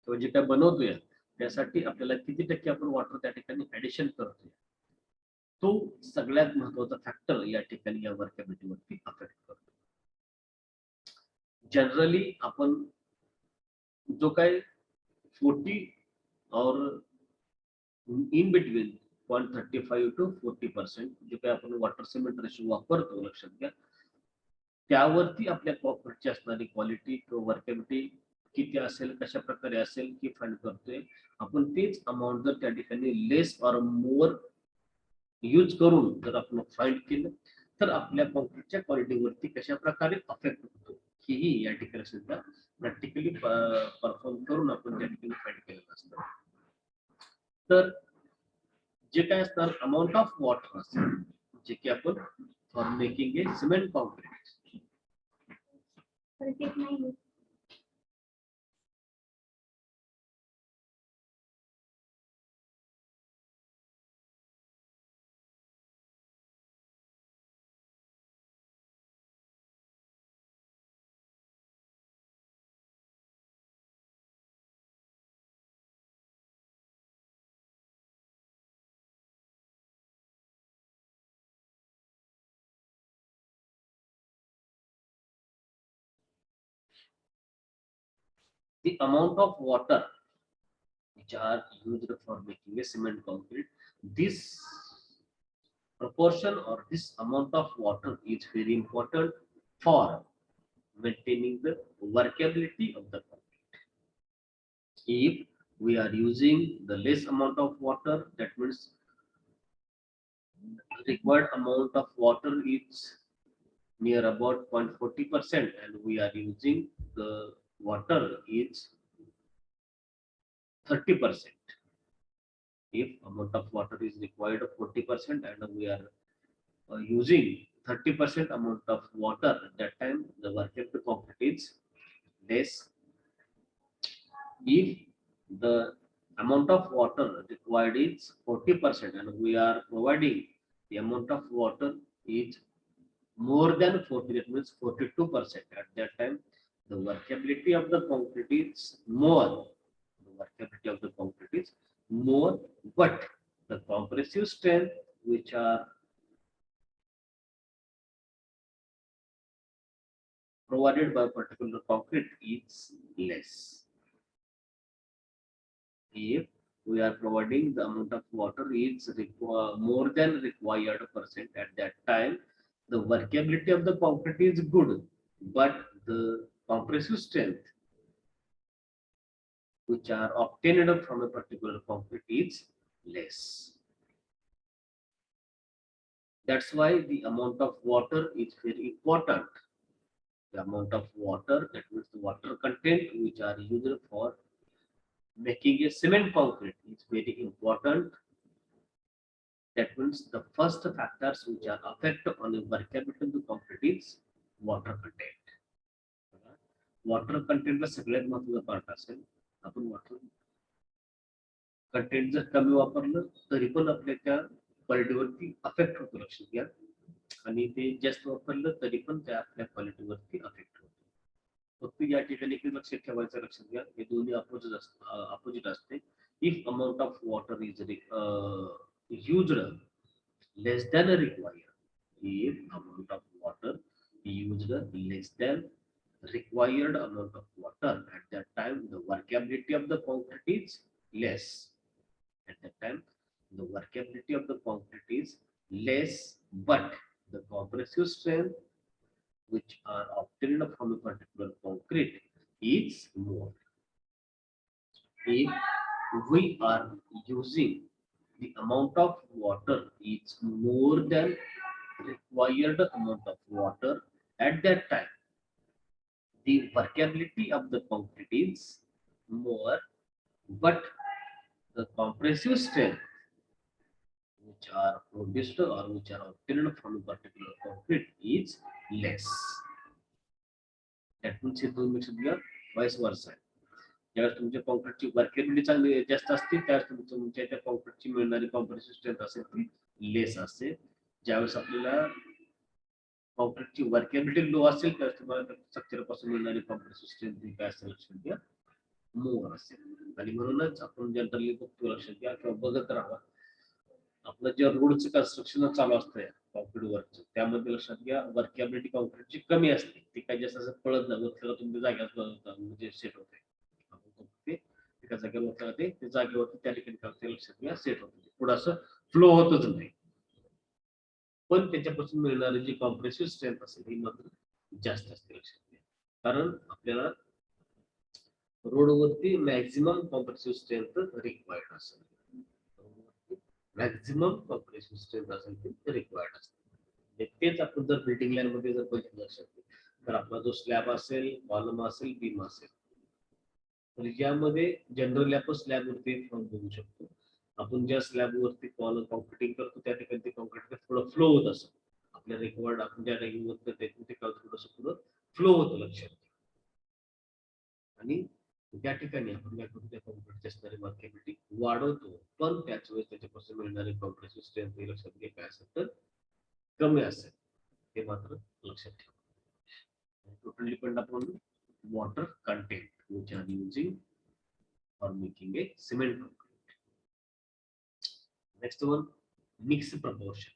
किंवा जे काय बनवतोय त्यासाठी आपल्याला किती टक्के आपण वॉटर त्या ठिकाणी ऍडिशन करतोय, तो सगळ्यात महत्वाचा फॅक्टर या ठिकाणी या वर्केबिलिटीवरती अफेक्ट करतो. जनरली आपण जो काय 40 और इन बिटवीन 0.35 to 40% जे काही आपण वॉटर सिमेंट रेशो वापरतो, लक्षात घ्या, त्यावरती आपल्या कॉन्क्रीटची असणारी क्वालिटी किंवा वर्केबिलिटी किती असेल, कशा प्रकारे असेल की फाइंड करतोय आपण. तेच अमाऊंट जर त्या ठिकाणी लेस और मोर यूज करून जर आपण फाइंड केलं तर आपल्या कॉन्क्रीटच्या क्वालिटीवरती कशा प्रकारे अफेक्ट होतो हेही या ठिकाणी सुद्धा प्रॅक्टिकली परफॉर्म करून आपण त्या ठिकाणी फाइंड केलेलं असतं. तर जे काय असणार अमाऊंट ऑफ वॉटर असेल, जे की आपण for making a cement concrete, the amount of water which are used for making a cement concrete, this proportion or this amount of water is very important for maintaining the workability of the concrete. If we are using the less amount of water, that means required amount of water is near about 0.40%, and we are using the water is 30%. If amount of water is required of 40% and we are using 30% amount of water, at that time the workable concrete is less. If the amount of water required is 40% and we are providing the amount of water is more than 40, that means 42%, at that time the workability of the concrete is more. The workability of the concrete is more, but the compressive strength which are provided by particular concrete is less. If we are providing the amount of water is more than required percent, at that time the workability of the concrete is good, but the compressive strength which are obtained from a particular concrete is less. That's why the amount of water is very important. The amount of water, that means the water content which are used for making a cement concrete is very important. That means the first factors which are affect on the workability of the concrete is water content. Water कंटेंटला सगळ्यात महत्त्वाचा part असेल. आपण water content जर कमी वापरलं तरी पण आपल्या त्या क्वालिटीवरती अफेक्ट होतो, लक्षात घ्या. आणि ते जास्त वापरलं तरी पण त्या आपल्या क्वालिटीवरती अफेक्ट होतो. फक्त या ठिकाणी लक्षात ठेवायचं, लक्षात घ्या, हे दोन्ही अपोजिट असते. If amount of water is used less than required, if amount of water used less than required amount of water, at that time the workability of the concrete is less. At that time the workability of the concrete is less, but the compressive strength which are obtained from a particular concrete is more. If we are using the amount of water is more than required amount of water, at that time the workability of the concrete is more, but the compressive strength which are produced or which are obtained from a particular concrete is less. That means it will be vice versa. ज्यावेळेस तुमच्या कॉन्क्रीटची workability चांगली जास्त असते, त्यावेळेस तुमच्या त्या कॉन्क्रीटची मिळणारी compressive strength असेल ती लेस असते. ज्यावेळेस आपल्याला कॉन्क्रीटची वर्केबिलिटी लो असेल त्यावेळेस तुम्हाला स्ट्रक्चर पासून मिळणारी कॉम्प्रेसिव्ह स्ट्रेंथ काय असेल, लक्षात घ्या, मोर असेल. आणि म्हणूनच आपण जनरली बघतो, लक्षात घ्या किंवा बघत राहा, आपलं जे रोडचं कन्स्ट्रक्शन चालू असतं कॉन्क्रीट वर्कचं, त्यामध्ये लक्षात घ्या वर्केबिलिटी कॉन्क्रीटची कमी असते. ती काही जास्त असं पळत नाही, त्याला तुमच्या जाग्यात म्हणजे सेट होते. एका जागेवर ते जागेवरती त्या ठिकाणी लक्षात घ्या सेट होते, पुढे असं फ्लो होतच नाही. पण त्याच्यापासून मिळणारी जी कॉम्प्रेसिव्ह स्ट्रेंथ असेल ही मात्र जास्त असते, लक्षात घ्या. कारण आपल्याला रोडवरती मॅक्झिमम कॉम्प्रेसिव्ह स्ट्रेंथ रिक्वायर्ड असेल, मॅक्झिमम कॉम्प्रेसिव्ह स्ट्रेंथ असेल ती रिक्वायर्ड असते. तेच आपण जर बिल्डिंग लाईन मध्ये जर बघितलं लक्षात तर आपला जो स्लॅब असेल, कॉलम असेल, बीम असेल, तर यामध्ये जनरली आपण स्लॅब वरती बघू शकतो. आपण ज्या स्लॅब वरती कॉन्क्रीटिंग करतो त्या ठिकाणी ते कॉन्क्रीट थोडं फ्लो होत असतं. आपल्या रिक्वायर्ड आपण ज्या रेंजवर ते थोडंसं पुढं फ्लो होतं, लक्षात घ्या. आणि त्या ठिकाणी आपण काय करतो, त्या कॉन्क्रीटची असणारी वर्केबिलिटी वाढवतो, पण त्याच वेळेस त्याच्यापासून मिळणारी कॉम्प्रेसिव्ह स्ट्रेंथ लक्षात घ्या काय असेल तर कमी असेल, ते मात्र लक्षात ठेवा. Total depend upon water content which are using for making a cement concrete. Next one, mixed proportion.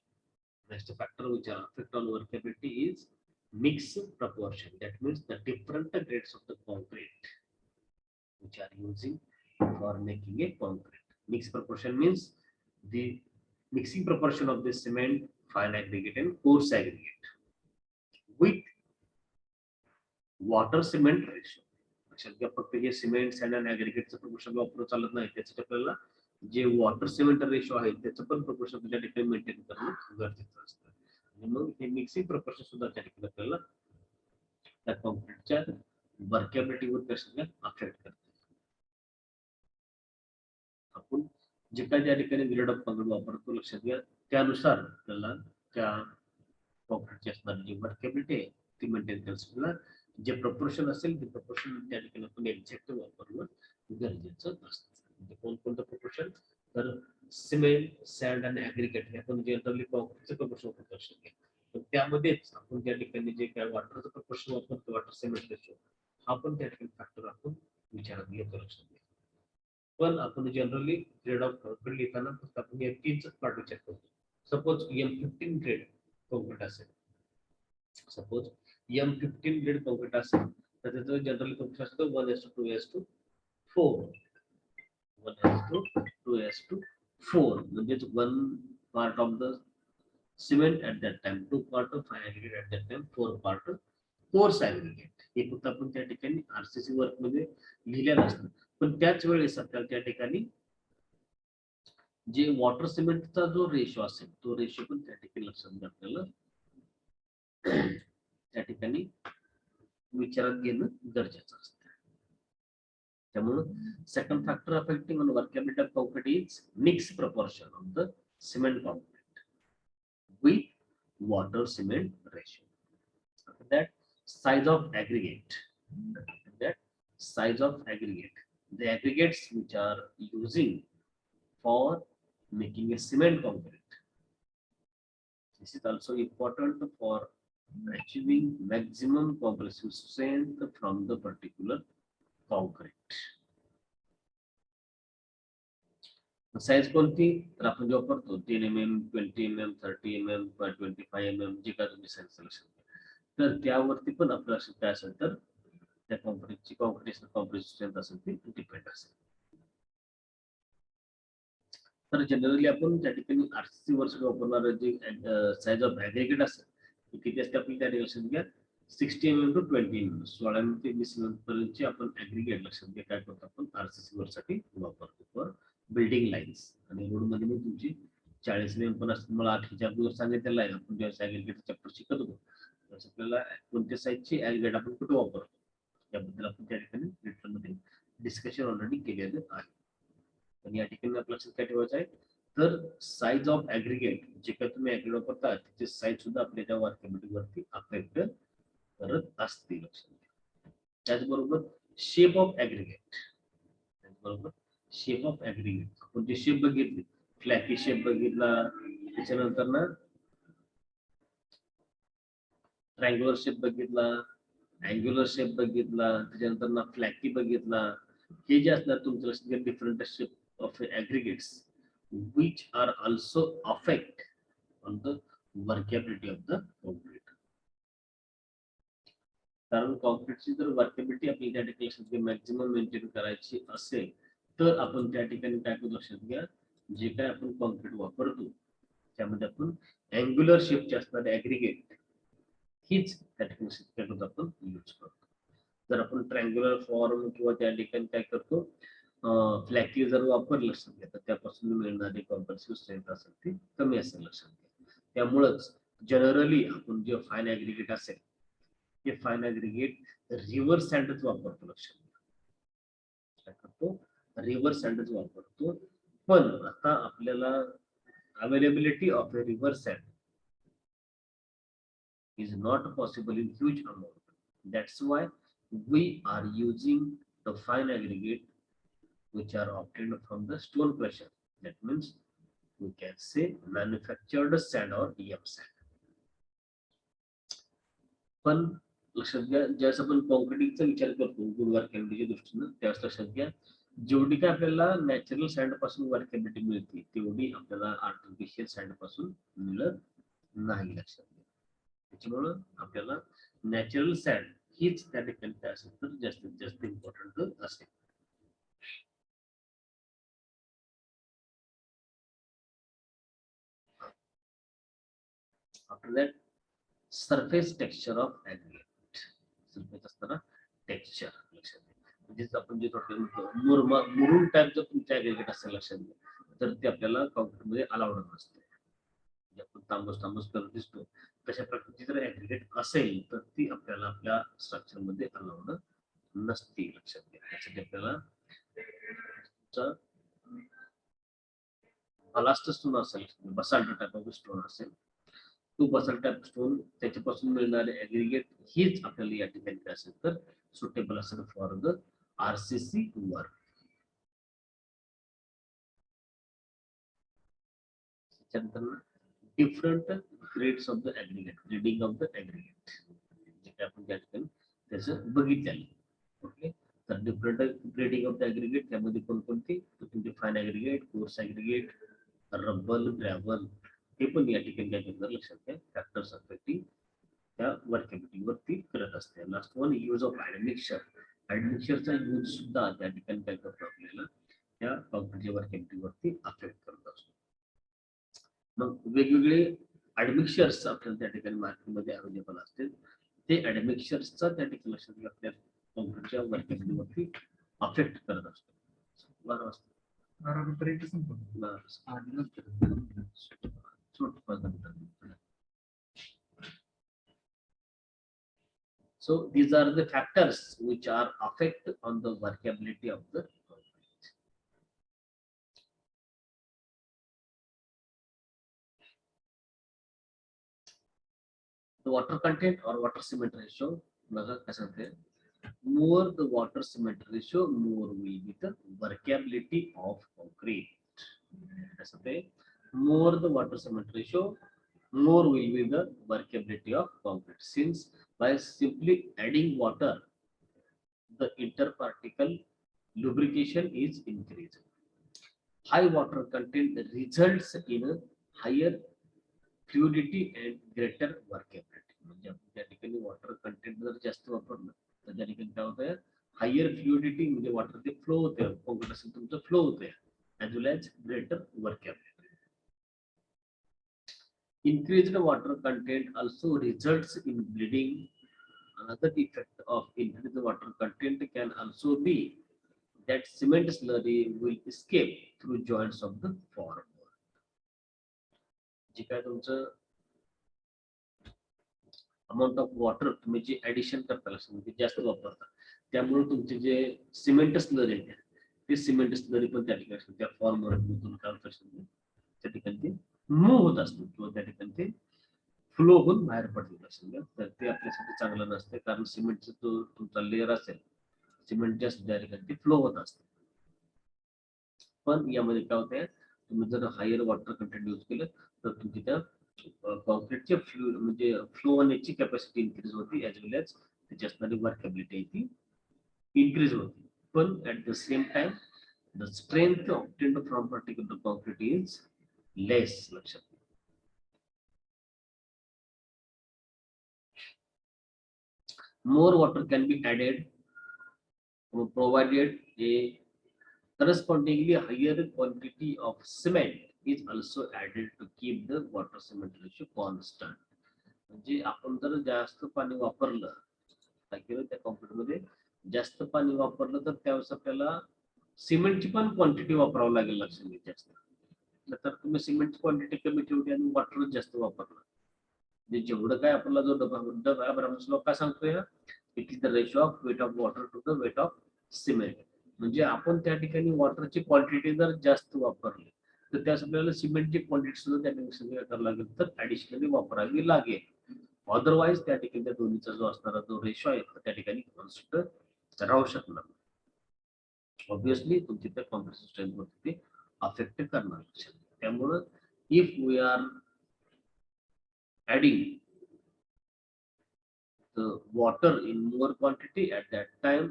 Next factor which are affect on workability is mixed proportion. That means the different grades of the concrete which are using for making a concrete. Mixed proportion means the mixing proportion of the cement, fine aggregate and coarse aggregate with water cement ratio. लक्षात घ्या, फक्त हे cement send आणि ऍग्रिगेटचं proportion वापरून चालत नाही, त्यासाठी आपल्याला जे water cement ratio आहे त्याचं पण प्रपोर्शन त्या ठिकाणी मेंटेन करणं गरजेचं असतं. आणि मग हे मिक्सिंग प्रपोर्शन सुद्धा त्या ठिकाणी आपल्याला त्या कॉन्क्रीटच्या वर्कॅबिलिटीवर कशा अफेक्ट करते. आपण जे काही त्या ठिकाणी ग्रेड ऑफ कॉन्क्रीट वापरतो, लक्षात घ्या, त्यानुसार आपल्याला त्या कॉन्क्रीटची असणारी जी वर्कॅबिलिटी आहे ती मेंटेन करण्यासाठी जे प्रपोर्शन असेल ते प्रपोर्शन त्या ठिकाणी आपण एक्झॅक्ट वापरणं गरजेचं असतं. म्हणजे कोणकोणतं प्रपोर्शन, तर सिमेंट, सँड आणि ऍग्रिगेट हे आपण जनरली कॉन्क्रीटचं प्रपोर्शन वापरतो, लक्षात घ्या. तर त्यामध्येच आपण त्या ठिकाणी जे काय वॉटरचं प्रपोर्शन वापरतो, वॉटर सिमेंट रेशो, हा पण त्या ठिकाणी फॅक्टर आपण विचारात घेतो, लक्षात घ्या. पण आपण जनरली ग्रेड ऑफ कॉन्क्रीट लिहिताना फक्त आपण M3च पार्ट विचार करतो. सपोज M15 ग्रेड कॉन्क्रीट असेल, सपोज M15 ग्रेड कॉन्क्रीट असेल तर त्याचं जनरली प्रपोर्शन असतं 1:2:4. 1:2:4 म्हणजेच 1 part of the cement at that time, 2 part of fine aggregate at that time, 4 part of coarse aggregate. हे फक्त आपण त्या ठिकाणी आरसीसी वर्क मध्ये लिहिलेलं असतं. पण त्याच वेळेस आपल्याला त्या ठिकाणी जे वॉटर सिमेंटचा जो रेशो असेल तो रेशो पण त्या ठिकाणी लक्षात घ्या आपल्याला त्या ठिकाणी विचारात घेणं गरजेचं असतं. त्यामुळं second factor affecting on workability of concrete is mix proportion of the cement concrete with water cement ratio. That size of aggregate, that size of aggregate, the aggregates which are using for making a cement concrete, this is also important for achieving maximum compressive strength from the particular concrete. Size कोणती तर आपण जो वापरतो 3 mm 20 mm 30 mm 25 mm जे काय तुम्ही size selection तर त्यावरती पण आपलं असं काय असेल तर त्या कॉम्प्रेसची कॉम्प्रेसिव्ह स्ट्रेंथ असेल ती डिपेंड असेल. तर जनरली आपण त्या ठिकाणी आरसीसी वर्ष वापरणार जी साइज ऑफ ऍग्रिगेट असेल ती किती असते आपली त्या लक्षात घ्या 60 mm to 20 mm 16 mm ते 20 mm पर्यंतची आपण ऍग्रिगेट लक्षात घ्या काय करतो आपण आरसीसी वर्षसाठी वापरतो फॉर बिल्डिंग लाईन्स. आणि रोड मध्ये मग तुमची 40 mm पण असते. मला 8च्या अगोदर सांगितलेलं आहे आपण जेव्हा ऍग्रिगेट चॅप्टर शिकत होतो त्यावेळेस आपल्याला कोणत्या साईजची ऍग्रिगेट आपण कुठे वापरतो याबद्दल आपण त्या ठिकाणी लेक्चरमध्ये डिस्कशन ऑलरेडी केलेलं आहे. पण या ठिकाणी आपल्या लक्षात काय ठेवायचं आहे तर साइज ऑफ ऍग्रिगेट जे काही तुम्ही ऍग्रिगेट वापरता त्याची साईज सुद्धा आपल्या त्या वर्कॅबिलिटीवरती अफेक्ट करत असते लक्षात घ्या. त्याचबरोबर शेप ऑफ ऍग्रिगेट आपण जे शेप बघितले फ्लॅकी शेप बघितला त्याच्यानंतर ना ट्रायंग्युलर शेप बघितला अँग्युलर शेप बघितला त्याच्यानंतर ना फ्लॅकी बघितला. हे जे असणार तुमचं लक्षात घ्या different shape of aggregates which are also affect on the workability of the concrete. कारण कॉन्क्रीटची जर वर्कॅबिलिटी आपली त्या ठिकाणी लक्षात घ्या मॅक्झिमम मेंटेन करायची असेल तर आपण त्या ठिकाणी काय करू लक्षात घ्या जे काय आपण कॉन्क्रीट वापरतो त्यामध्ये आपण अँग्युलर शेपचे असणारे ऍग्रिगेट हीच त्या ठिकाणी काय करतो आपण यूज करतो. जर आपण ट्रायंग्युलर फॉर्म किंवा त्या ठिकाणी काय करतो फ्लॅकी जर वापरलं लक्षात घ्या तर त्यापासून मिळणारी कॉम्प्रेसिव्ह स्ट्रेंथ असेल ती कमी असेल लक्षात घ्या. त्यामुळेच जनरली आपण जे फाईन ऍग्रिगेट असेल ते फाईन ऍग्रिगेट रिव्हर सँडच वापरतो लक्षात घ्या. काय करतो रिव्हर सँडच वापरतो. पण आता आपल्याला availability of a river send is not possible in huge amount. That's why we are using the fine aggregate which are obtained from the stone crusher. That means we can say manufactured sand or EM sand. पण लक्षात घ्या ज्यावेळेस आपण कॉन्क्रीटिंगचा विचार करतो good वर्कॅबिलिटीच्या दृष्टीनं त्यावेळेस लक्षात घ्या जेवढी काय आपल्याला नॅचरल सँड पासून वर्कॅबिलिटी मिळते तेवढी आपल्याला आर्टिफिशियल सँड पासून मिळत नाही लक्षात घ्या. त्याच्यामुळं आपल्याला नॅचरल सँड हीच त्या ठिकाणी काय असेल तर जास्तीत जास्त इम्पॉर्टंट असेल. After that, surface texture of aggregate. Surface असताना टेक्स्चर लक्षात घ्या म्हणजेच आपण जे मुरुम टाईप जर तुमच्या ऍग्रिगेट असेल लक्षात घ्या तर ते आपल्याला कॉन्क्रीट मध्ये अलाउड नसते. आपण तांबूस करत दिसतो तशा प्रकारची जर ऍग्रिगेट असेल तर ती आपल्याला आपल्या स्ट्रक्चर मध्ये अलाउड नसते लक्षात घ्या. त्यासाठी आपल्याला बलास्ट स्टोन असेल बसाल्ट टाईप ऑफ स्टोन असेल तो बसाल्ट टाईप स्टोन त्याच्यापासून मिळणारे ऍग्रिगेट हीच आपल्याला या ठिकाणी काय असेल तर सुटेबल असेल फॉर द आरसीसी वर्क. त्याच्यानंतर different grades of the aggregate grading of the aggregate जे काय आपण त्या ठिकाणी त्याचं बघितलेलं. ओके तर different grading of the aggregate त्यामध्ये कोणकोणते तुमचे fine aggregate coarse aggregate rubble gravel हे पण या ठिकाणी काय करणार लक्षात घ्या फॅक्टर्स अफेक्टिंग त्या वर्कॅबिलिटीवरती करत असते. Last one use of admixture. ऍडमिक्सचरचा यूज सुद्धा त्या ठिकाणी काय करतो आपल्याला त्या कॉन्क्रीटच्या वर्कॅबिलिटीवरती अफेक्ट करत असतो. मग वेगवेगळे ऍडमिक्सचर्स आपल्याला त्या ठिकाणी मार्केटमध्ये अवेलेबल असतील ते ऍडमिक्चर्सचा त्या ठिकाणी लक्षात घ्या आपल्या कॉन्क्रीटच्या वर्किंगवरती अफेक्ट करत असतो. बरोबर असतं. So these are the factors which are affect on the workability of the concrete. The water content or water cement ratio, बघा कसं होते. More the water cement ratio, more will be the workability of concrete. कसं होते. More the water cement ratio, more will be the workability of concrete. Since by simply adding water, the interparticle lubrication is increased. High water content results in a higher fluidity and greater workability. म्हणजे आपण त्या ठिकाणी water content जर जास्त वापरलं तर त्या ठिकाणी काय होतं, हायर फ्लुइडिटी म्हणजे वॉटर ते फ्लो होते, कॉन्क्रीट असेल तुमचं फ्लो होते, as well as greater workability. Increased water content also results in bleeding. Another effect of increased water content can also be that cement slurry will escape through joints of the formwork. जे काय तुमचं amount of water तुम्ही जे addition करता म्हणजे जास्त वापरता, त्यामुळे तुमचे जे cement slurry आहे ते सिमेंट स्लरी पण त्या ठिकाणी त्या फॉर्मवर त्या ठिकाणी ते मूव्ह होत असतो किंवा त्या ठिकाणी ते फ्लो होऊन बाहेर पडत असेल, तर ते आपल्यासाठी चांगलं नसते. कारण सिमेंटचा जो तुमचा लेअर असेल, सिमेंट जास्त त्या ठिकाणी ते फ्लो होत असते. पण यामध्ये काय होतंय, तुम्ही जर हायर वॉटर कंटेंट यूज केलं तर तुमची त्या कॉन्क्रीटचे म्हणजे फ्लो होण्याची कॅपॅसिटी इन्क्रीज होती, ऍज वेल एज त्याची असणारी वर्कॅबिलिटी ती इन्क्रीज होती. पण at the same time the strength obtained from particular concrete is less. लक्षात घ्या. More water can be added, provided a correspondingly higher quantity of cement is also added to keep the water cement ratio constant. म्हणजे आपण जर जास्त पाणी वापरलं त्या concrete मध्ये जास्त पाणी वापरलं तर त्यावेळेस आपल्याला सिमेंटची पण क्वांटिटी वापरावं लागेल. लक्षात घ्या. जास्त तर तुम्ही सिमेंटची क्वांटिटी कमी ठेवली आणि वॉटर जास्त वापरलं, म्हणजे जेवढं काय आपल्याला जो डबा काय सांगतोय, it is the ratio of weight of water to the weight of cement. म्हणजे आपण त्या ठिकाणी वॉटरची क्वांटिटी जर जास्त वापरली तर त्यास आपल्याला सिमेंटची क्वांटिटी सुद्धा त्या ठिकाणी करावं लागेल, तर ऍडिशनली वापरावी लागेल. अदरवाईज त्या ठिकाणी त्या दोन्हीचा जो असणारा जो रेशो आहे त्या ठिकाणी कॉन्स्टंट राहू शकणार. ऑब्विसली तुमची त्या कॉम्प्रेसिव्ह स्ट्रेंथ वरती ते अफेक्ट करणार. त्यामुळं if we are adding the water in more quantity at that time,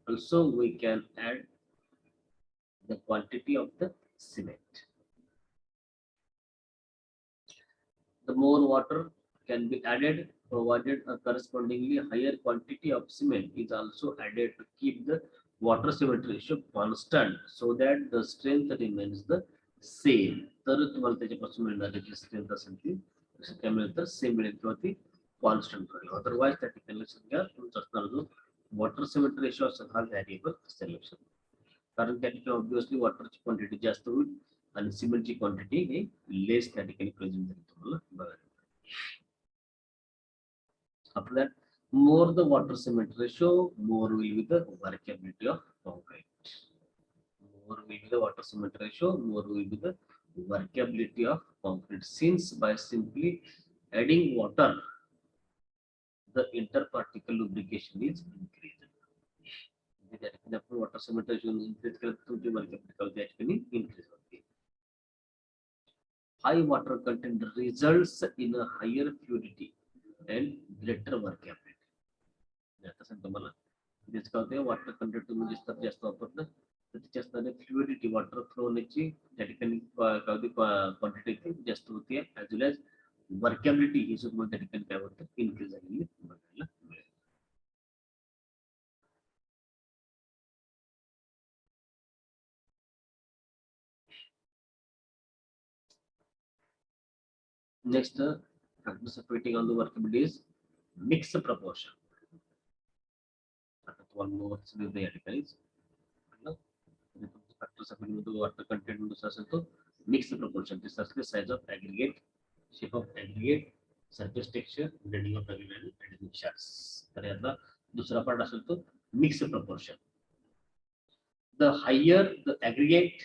also we can add the quantity of the cement. The more water can be added, provided a correspondingly higher quantity of cement is also added to keep the water cement ratio constant, so that the strength remains the same. तर तुम्हाला त्याच्यापासून मिळणारी जी strength असेल ती काय मिळेल तर same मिळेल किंवा ती कॉन्स्टंट राहील. अदरवाईज त्या ठिकाणी लक्षात घ्या तुमचा असणारा जो वॉटर सिमेंट रेशो असेल हा व्हॅरिएबल असेल. लक्षात, कारण त्या ठिकाणी ऑब्विसली वॉटरची क्वांटिटी जास्त होईल आणि सिमेंटची क्वांटिटी हे लेस त्या ठिकाणी प्रेझेंट झाली तुम्हाला बघायला. After that, more the water cement ratio, more will be the workability of concrete. More will be the water cement ratio, more will be the workability of concrete. Since by simply adding water, the interparticle lubrication is increased. Therefore, water cement ratio increase to the workability increase. High water content results in a higher fluidity and greater workability. आता सांगतो मला तेच काय होते, water content तुम्ही जास्त वापरलं तर त्याची असणारी फ्लुइडिटी वॉटर फ्लो होण्याची त्या ठिकाणी क्वांटिटी जास्त होते, ऍज वेल एज वर्कॅबिलिटी ही सुद्धा त्या ठिकाणी काय होतं इन्क्रीज झालेली बघायला मिळेल. Next, factors affecting on the workability is mix proportion. आता तुम्हाला नोट्स दिलं या ठिकाणी फॅक्टर सब्लिमेंट वॉटर कंटेंट नुसार असेल तो मिक्स प्रपोर्शन. दिस असते size of aggregate, shape of aggregate, surface texture, blending of aggregate आणि मिक्सचर्स. तर यातला दुसरा पार्ट असेल तो mix proportion. The higher the aggregate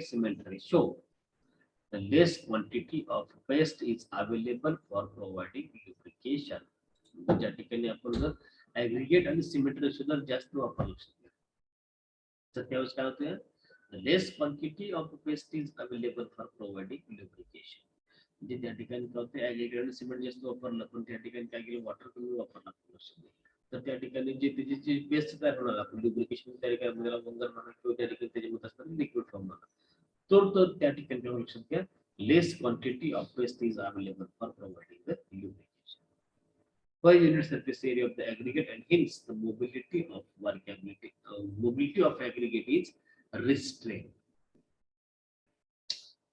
cement ratio, the less quantity of paste is available for providing lubrication. ज्या ठिकाणी आपण जर ऍग्रीगेट आणि सिमेंट रेशो जर जास्त वापरला तर त्यावेळेस काय होतं, less quantity of paste is available for providing lubrication. म्हणजे त्या ठिकाणी काय होतं, ऍग्रीगेट आणि सिमेंट जास्त वापरलं पण त्या ठिकाणी काय केलं, वॉटर कमी वापरला तर त्या ठिकाणी जे त्याची जी पेस्ट तयार होणार आपण lubrication तयार करायला वंगर म्हणा किंवा त्या ठिकाणी त्याच्यामध्ये असणारे लिक्विड फॉर्म म्हणा तर त्या ठिकाणी काय लक्षात घ्या, less quantity of paste is available for providing the lubrication per unit surface area of the aggregate, and hence the mobility of aggregate is restrained.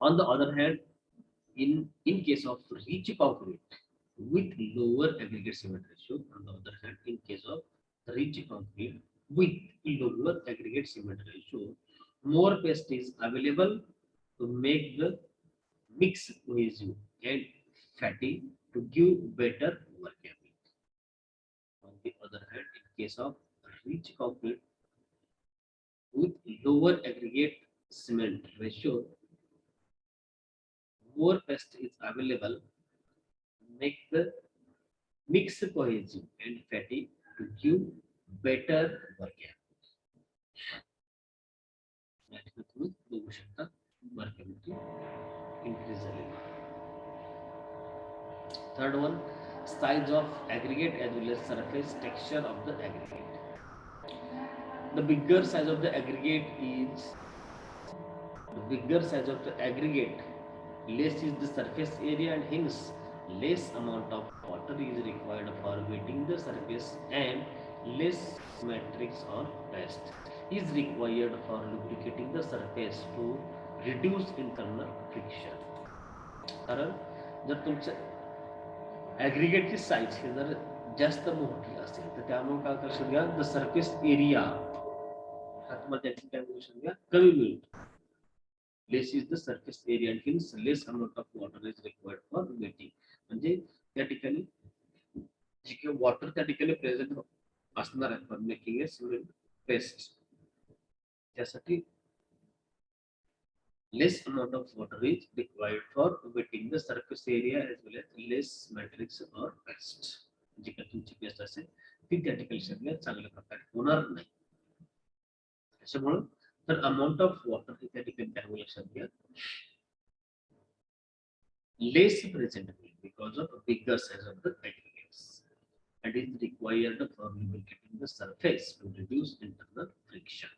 On the other hand, in case of rich concrete with lower aggregate cement ratio, on the other hand, in case of rich concrete with lower aggregate cement ratio, more paste is available to make the mix cohesive and fatty to give better workability. On the other hand, in case of rich concrete with lower aggregate cement ratio, more paste is available to make the mix cohesive and fatty to give better workability. या ठिकाणी तुम्ही बघू शकता workability increase झालेली. Third one, size of aggregate as well as surface texture of the aggregate. The bigger size of the aggregate, less is the surface area, and hence less amount of water is required for wetting the surface, and less matrix or paste is required for lubricating the surface to reduce internal friction. कारण जर तुमचं ऍग्रीगेटची size हे जर जास्त मोठी असेल तर त्यामुळे काय लक्षात घ्या, द सरफेस एरिया हा तुम्हाला त्याची काय लक्षात घ्या कमी मिळतो. Less is the surface area and hence less amount of water is required for wetting. म्हणजे त्या ठिकाणी जे काही वॉटर त्या ठिकाणी प्रेझेंट असणार आहे for making a cement paste, त्यासाठी less amount of water is required for wetting the surface area as well as less matrix or paste. जी काही तुमची पेस्ट असेल ती त्या ठिकाणी सगळ्यात चांगल्या प्रकारे होणार नाही. त्याच्यामुळे तर अमाउंट ऑफ वॉटर हे त्या ठिकाणी काय लक्षात घ्या, less present because of bigger size of the aggregates and is required for lubricating the surface to reduce internal friction.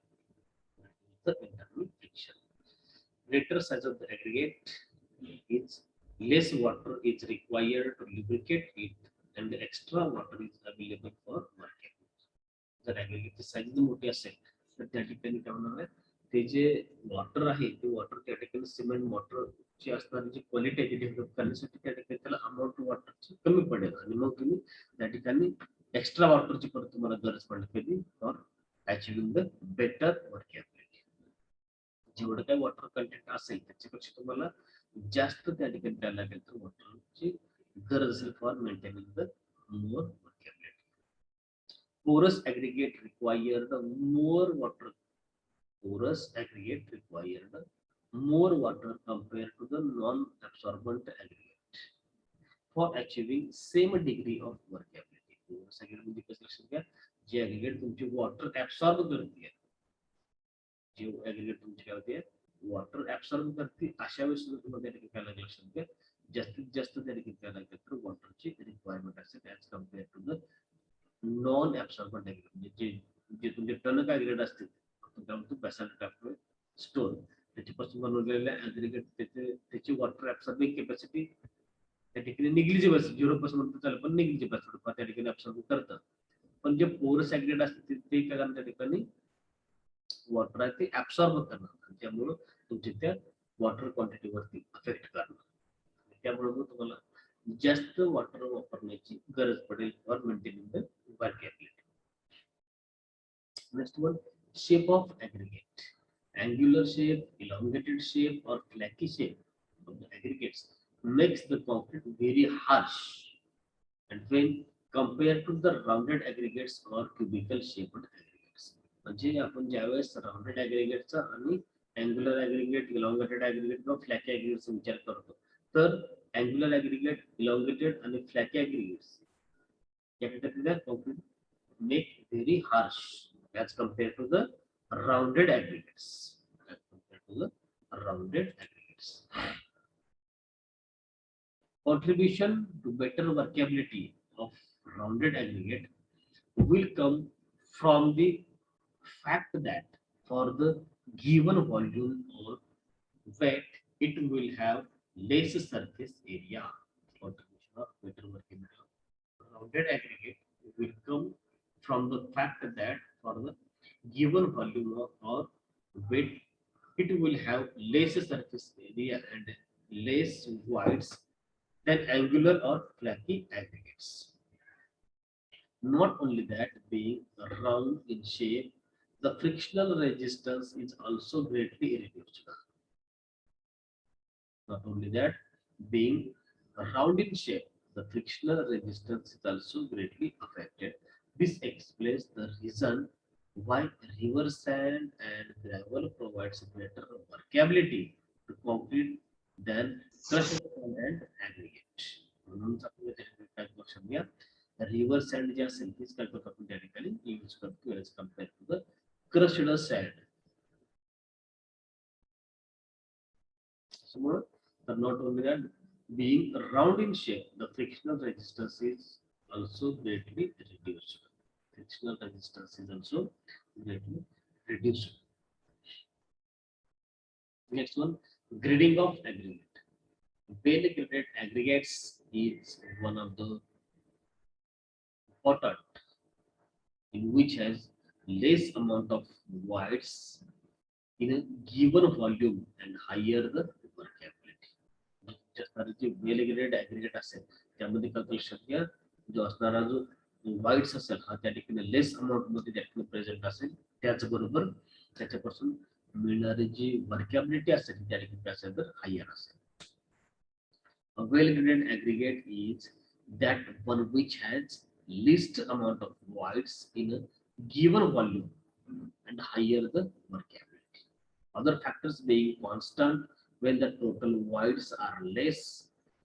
Greater size of the aggregate is less water is required to lubricate it and the extra water is available for working. जर aggregate ची size मोठी असेल तर त्या ठिकाणी काय होणार आहे, ते जे वॉटर आहे ते वॉटर त्या ठिकाणी सिमेंट वॉटर ची असणारी जी क्वालिटी आहे ती डेव्हलप करण्यासाठी त्या ठिकाणी त्याला अमाऊंट वॉटरची कमी पडेल आणि मग तुम्ही त्या ठिकाणी एक्स्ट्रा वॉटरची परत तुम्हाला गरज पडली कधी फॉर अचिव्हिंग द बेटर वर्कॅबिलिटी. जेवढं काय वॉटर कंटेंट असेल त्याच्यापेक्षा तुम्हाला जास्त त्या ठिकाणी द्यायला लागेल तर वॉटरची गरज असेल for maintaining the more workability. Porous aggregate required more water. Porous aggregate required more water compared to the non-absorbent aggregate for achieving same degree of workability. Porous aggregate म्हणजे कसं लक्षात घ्या, जे aggregate तुमची water absorb करते, जे aggregate तुमची काय होते water absorb करते, अशा वेळेस तुम्हाला त्या ठिकाणी काय लक्षात घ्या, जास्तीत जास्त त्या ठिकाणी काय लागेल तर वॉटरची रिक्वायरमेंट असेल as compare to the non absorbent aggregate. जे तुमचे टणक aggregate असतील बेसाल्ट स्टोन त्याच्यापासून बनवलेले aggregate त्याची वॉटर ऍब्सॉर्बिंग कॅपॅसिटी त्या ठिकाणी निग्लिजिबल 0% चालेल पण निग्लिजिबल त्या ठिकाणी ऍब्सॉर्ब करतात. पण जे पोरस aggregate असते ते काय करणार त्या ठिकाणी वॉटर आहे ते ऍब्सॉर्ब करणार, त्यामुळे तुमच्या त्या वॉटर क्वांटिटीवरती अफेक्ट करणार. त्यामुळे मग तुम्हाला जास्त वॉटर वापरण्याची गरज पडेल for maintaining the workability. Next one, shape of aggregate. Angular shape, elongated shape, or flaky shape of the aggregates makes the concrete very harsh. And when compared to the rounded aggregates or cubical shaped aggregates. म्हणजे आपण ज्यावेळेस rounded ॲग्रिगेटचा आणि angular aggregate, elongated aggregate किंवा फ्लॅकी ॲग्रिगेटचा विचार करतो, तर angular aggregate, elongated आणि फ्लॅकी ॲग्रिगेट्स या category concrete make very harsh as compared to the rounded aggregates. As compared to the rounded aggregates. Contribution to better workability of rounded aggregate will come from the fact that for the given volume or weight, it will have less surface area. Contribution of better workability of rounded aggregate will come from the fact that for the given volume or weight, it will have less surface area and less voids than angular or flaky aggregates. Not only that, being round in shape, the frictional resistance is also greatly reduced. Not only that, being round in shape, the frictional resistance is also greatly affected. This explains the reason why river sand and gravel provides better workability to concrete than crushed sand and aggregate. म्हणूनच आपण त्या ठिकाणी काय लक्षात घ्या, river send जे असेल तीच काय करतो आपण त्या ठिकाणी यूज करतो as compare to the crushed sand. So, not only that, being round in shape, the frictional resistance is also greatly reduced. Frictional resistance is also greatly reduced. Next one, grading of aggregate. Well graded aggregates is one of the important in which has less amount of voids in a given volume and higher the workability. J well graded aggregate असेल त्यामध्ये काय लक्षात घ्या, जो असणारा जो वाईट्स असेल हा त्या ठिकाणी लेस अमाऊंट मध्ये त्या ठिकाणी प्रेझेंट असेल, त्याचबरोबर त्याच्यापासून मिळणारी जी वर्कॅबिलिटी असेल त्या ठिकाणी असेल तर हायर असेल. A well-graded aggregate is that one which has least amount of voids in a given volume and higher the workability. Other factors being constant, when the total voids are less,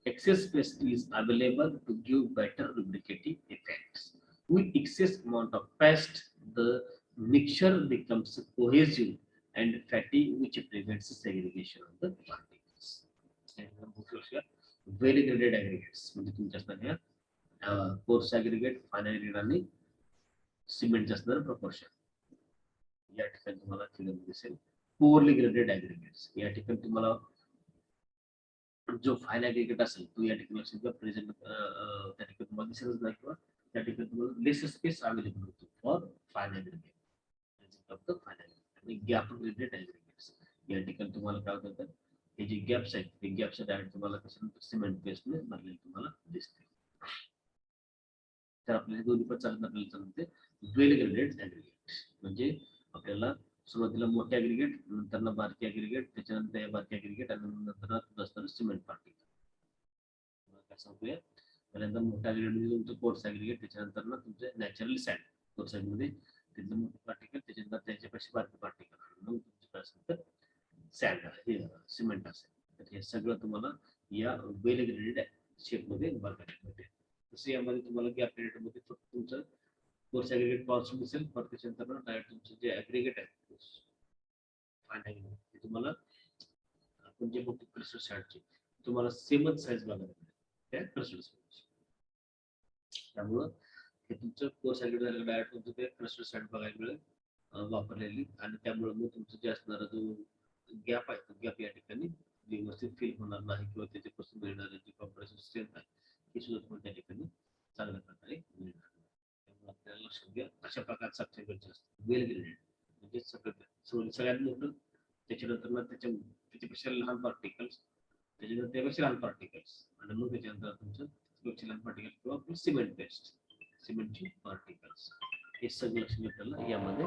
excess space is available to give better lubricating effects. With excess amount of paste, the mixture becomes cohesive and fatty, which prevents segregation of the particles. Very graded aggregates म्हणजे तुमच्या असणाऱ्या course aggregate, fine aggregate आणि सिमेंटच्या असणारं proportion. या ठिकाणी तुम्हाला figure दिसेल पोअरली ग्रेडेड ॲग्रिगेट्स. या ठिकाणी तुम्हाला जो फाईन ॲग्रिगेट असेल तो या ठिकाणी लक्षात घ्या प्रेझेंट त्या ठिकाणी तुम्हाला दिसतच नाही किंवा त्या ठिकाणी तुम्हाला लेस स्पेस अवेलेबल होतो फॉर फाईन ॲग्रिगेट. फक्त फाईन ॲग्रिगेट आणि गॅप ग्रेडेड ॲग्रिगेट्स या ठिकाणी तुम्हाला काय होतं, हे जे गॅप्स आहेत ते गॅप्स डायरेक्ट तुम्हाला कसं सिमेंट पेस्टने भरलेले तुम्हाला दिसते. तर आपल्याला दोन्ही पण चालत आपल्याला चालते वेल ग्रेडेड ॲग्रिगेट म्हणजे आपल्याला सुरुवातीला मोठे ॲग्रिगेट, नंतर बारके ॲग्रिगेट, त्याच्यानंतर या बारके ॲग्रिगेट आणि नंतर असतं सिमेंट पार्टिकल. काय सांगूया, पहिल्यांदा मोठा ॲग्रिगेट म्हणजे तुमचं कोर्स ॲग्रिगेट, त्याच्यानंतर ना तुमचे नॅचरली सँड कोर्स मध्ये तिथलं मोठे पार्टिकल, त्याच्यानंतर त्याच्यापेक्षा बारके पार्टिकल, मग तुमचं काय असेल तर सँड हे सिमेंट असेल. तर हे सगळं तुम्हाला या वेल ग्रेडेड शेप मध्ये बघायला मिळते. तसं यामध्ये तुम्हाला गॅप पिरियड मध्ये फक्त तुमचं कोर्स ॲग्रिगेट कॉस्ट दिसेल, पर त्याच्यानंतर डायरेक्ट तुमचं जे ॲग्रिगेट आहे फाईन ॲग्रिगेट ते तुम्हाला आपण जे बघतो क्रिस्टल सँडचे तुम्हाला सेमच साईज बघायला मिळेल त्या क्रिस्टल सँडची. त्यामुळं हे तुमचं कोर्स ॲग्रिगेट झालं डायरेक्ट तुमचं ते क्रिस्टल सँड बघायला मिळेल वापरलेली, आणि त्यामुळे मग तुमचं जे असणारा जो गॅप आहे तो गॅप या ठिकाणी व्यवस्थित फील होणार नाही किंवा त्याच्यापासून मिळणारे जे कॉम्प्रेशन स्ट्रेंथ आहे हे सुद्धा तुम्हाला त्या ठिकाणी चांगल्या प्रकारे मिळणार. त्यामुळे आपल्याला लक्षात घ्या अशा प्रकारचा ॲग्रिगेट असतं वेल ग्रेडेड म्हणजे सगळ्यात मोठं, त्याच्यानंतर त्याच्यापेक्षा लहान पार्टिकल्स, त्याच्यानंतर त्यापेक्षा लहान पार्टिकल्स आणि मग त्याच्यानंतर तुमचं त्यापेक्षा लहान पार्टिकल किंवा आपलं सिमेंट पेस्ट, सिमेंटची पार्टिकल्स, हे सगळं लक्षणे आपल्याला यामध्ये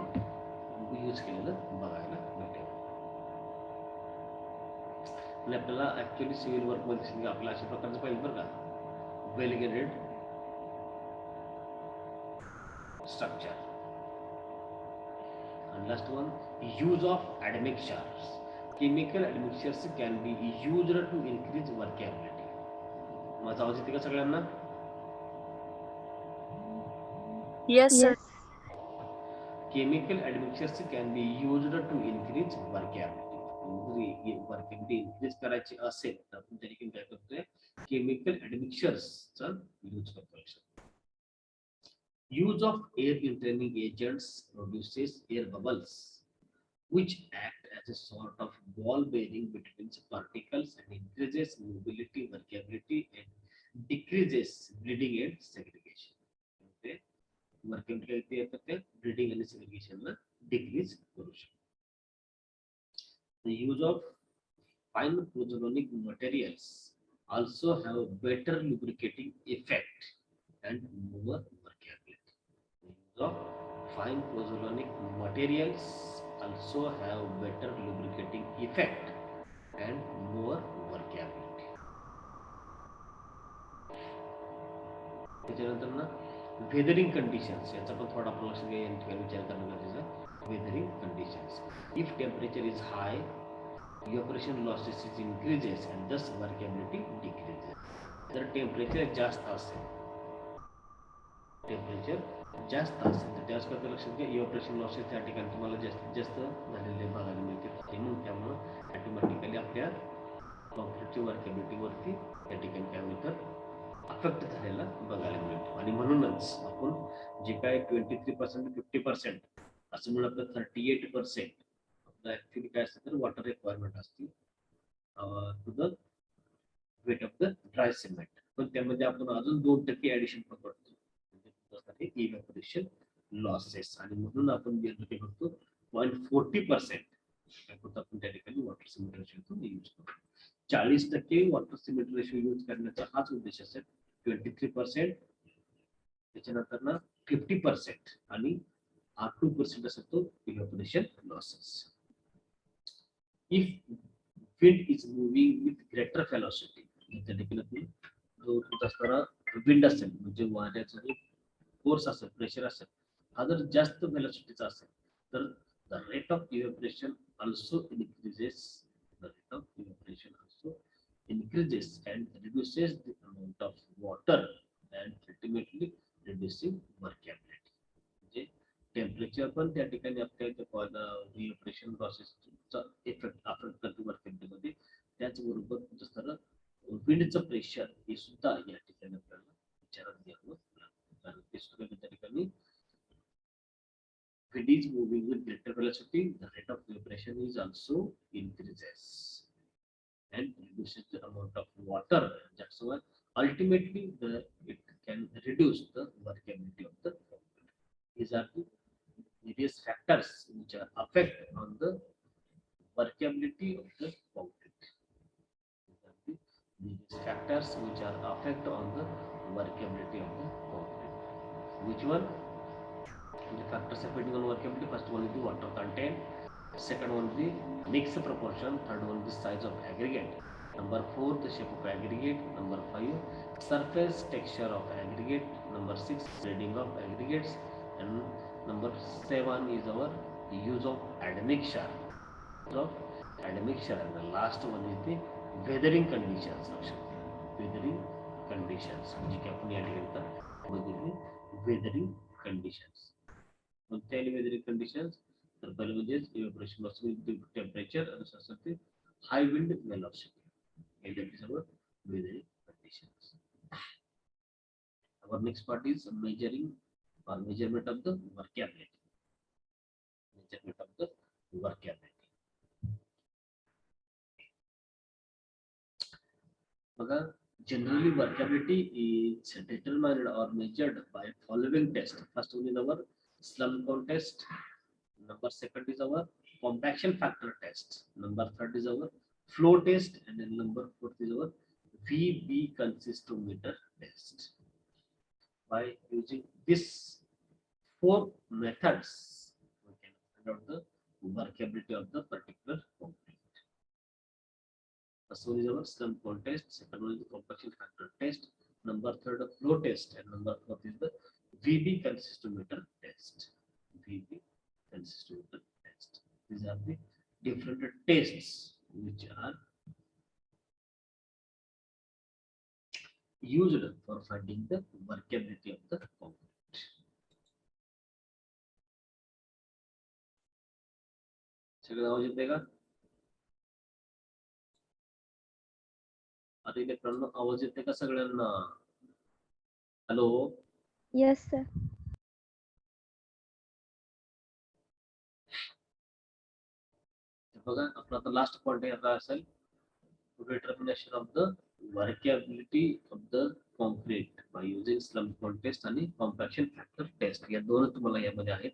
यूज केलेलं बघायला मिळेल. आणि आपल्याला ऍक्च्युअली सिव्हिल वर्क मध्ये आपल्या अशा प्रकारचं पाहिजे बरं का, well graded structure. And last one, use of admixtures. Chemical admixtures can be used to increase workability. माझा आवाज येते का सगळ्यांना? Yes, sir. Yes. Chemical admixtures can be used to increase workability. Workability increase करायची असेल तर आपण त्या ठिकाणी काय करतोय, केमिकल ऍडमिक्चर्सचा यूज करतोय. Use of air entraining agents produces air bubbles, which act as a sort of ball bearing between particles and increases mobility, workability, and decreases bleeding and segregation. Okay, workability येतात ते bleeding and segregation La decrease करू शकतो. The use of fine pozzolanic materials also have a better lubricating effect and more workability. The use of fine pozzolanic materials also have better lubricating effect and more workability. त्याच्यानंतर ना weathering conditions, याचा पण थोडा आपण लक्ष घ्या, या ठिकाणी विचार करणं गरजेचं आहे. Weathering conditions, if temperature is hi, evaporation losses is increases and thus workability decreases. जर टेम्परेचर जास्त असेल, टेम्परेचर जास्त असेल तर त्याच प्रकारे लक्षात घ्या, इव्हॅपोरेशन लॉसेस त्या ठिकाणी तुम्हाला जास्तीत जास्त झालेले बघायला मिळते. मग त्यामुळे ऑटोमॅटिकली आपल्या कॉन्क्रीटची वर्कॅबिलिटीवरती त्या ठिकाणी काय होतं, अफेक्ट झालेला बघायला मिळतो. आणि म्हणूनच आपण जे काय 23% 50% असं म्हणून आपलं 38% आपलं ऍक्च्युअली काय असतं तर वॉटर रिक्वायरमेंट असते to the weight of the dry cement, पण त्यामध्ये आपण अजून 2% ऍडिशन पकडतो इव्हॅपोरेशन लॉसेस, आणि म्हणून आपण जनरली बघतो 0.40% आपण त्या ठिकाणी वॉटर सिमेंट रेशो यूज करतो. 40% वॉटर सिमेंट रेशो यूज करण्याचा हाच उद्देश असेल. 23%, त्याच्यानंतर ना 50% आणि 2% असतो तो evaporation losses. If wind is moving with greater velocity, त्या ठिकाणी जो असणारा विंड असेल म्हणजे वाऱ्याचा जो फोर्स असेल, प्रेशर असेल, हा जर जास्त व्हेलॉसिटीचा असेल तर the rate of evaporation also increases, the rate of evaporation also increases and reduces the amount of water and ultimately reducing workability. म्हणजे टेम्परेचर पण त्या ठिकाणी आपल्या इव्हॅपोरेशन प्रोसेसचा इफेक्ट अफेक्ट करते वर्कॅबिलिटीमध्ये. त्याचबरोबर जसं विंडचं प्रेशर हे सुद्धा या ठिकाणी आपल्याला विचारात घ्यावं लागतं, कारण ते सुद्धा त्या ठिकाणी wind is moving with greater velocity, the rate of evaporation is also increases and reduces the amount of water. That's why ultimately it can reduce the workability of the concrete. These are the various factors which are affect on the workability of the concrete. These are the various factors which are affect on the workability of the concrete. Which one? The factors affecting on workability. First one is the water content. Second one is the mix proportion. Third one is the size of aggregate. Number 4, the shape of aggregate. Number 5, surface texture of aggregate. Number 6, grading of aggregates. And number 7 is our use of admixture. And the last one is the weathering conditions. Weathering conditions. Weathering conditions. Weathering conditions, तर पहिलं म्हणजे evaporation loss with temperature आणि दुसरं high wind velocity. हे सर्व weathering conditions. Our next part is measuring or measurement of the workability. Measurement of the workability. बघा, generally workability is determined or measured by following tests. First one is our slump count test. Number second is our compaction factor test. Number third is our flow test, and then number 4 is our VB consistometer test. By using this 4 methods, we can find out the workability of the particular concrete. First one is our slump cone test, second one is the compaction factor test, number third the flow test, and number fourth is the VB consistometer test. VB consistometer test. These are the different tests which are used for finding the workability of the concrete. सगळं आवाज येते का? आता electron आवाज येते का सगळ्यांना? Hello. Yes, sir. बघा आपला आता लास्ट पॉइंट याचा असेल determination of the workability of the concrete by using slump cone test आणि compaction factor test. या दोन तुम्हाला यामध्ये आहेत.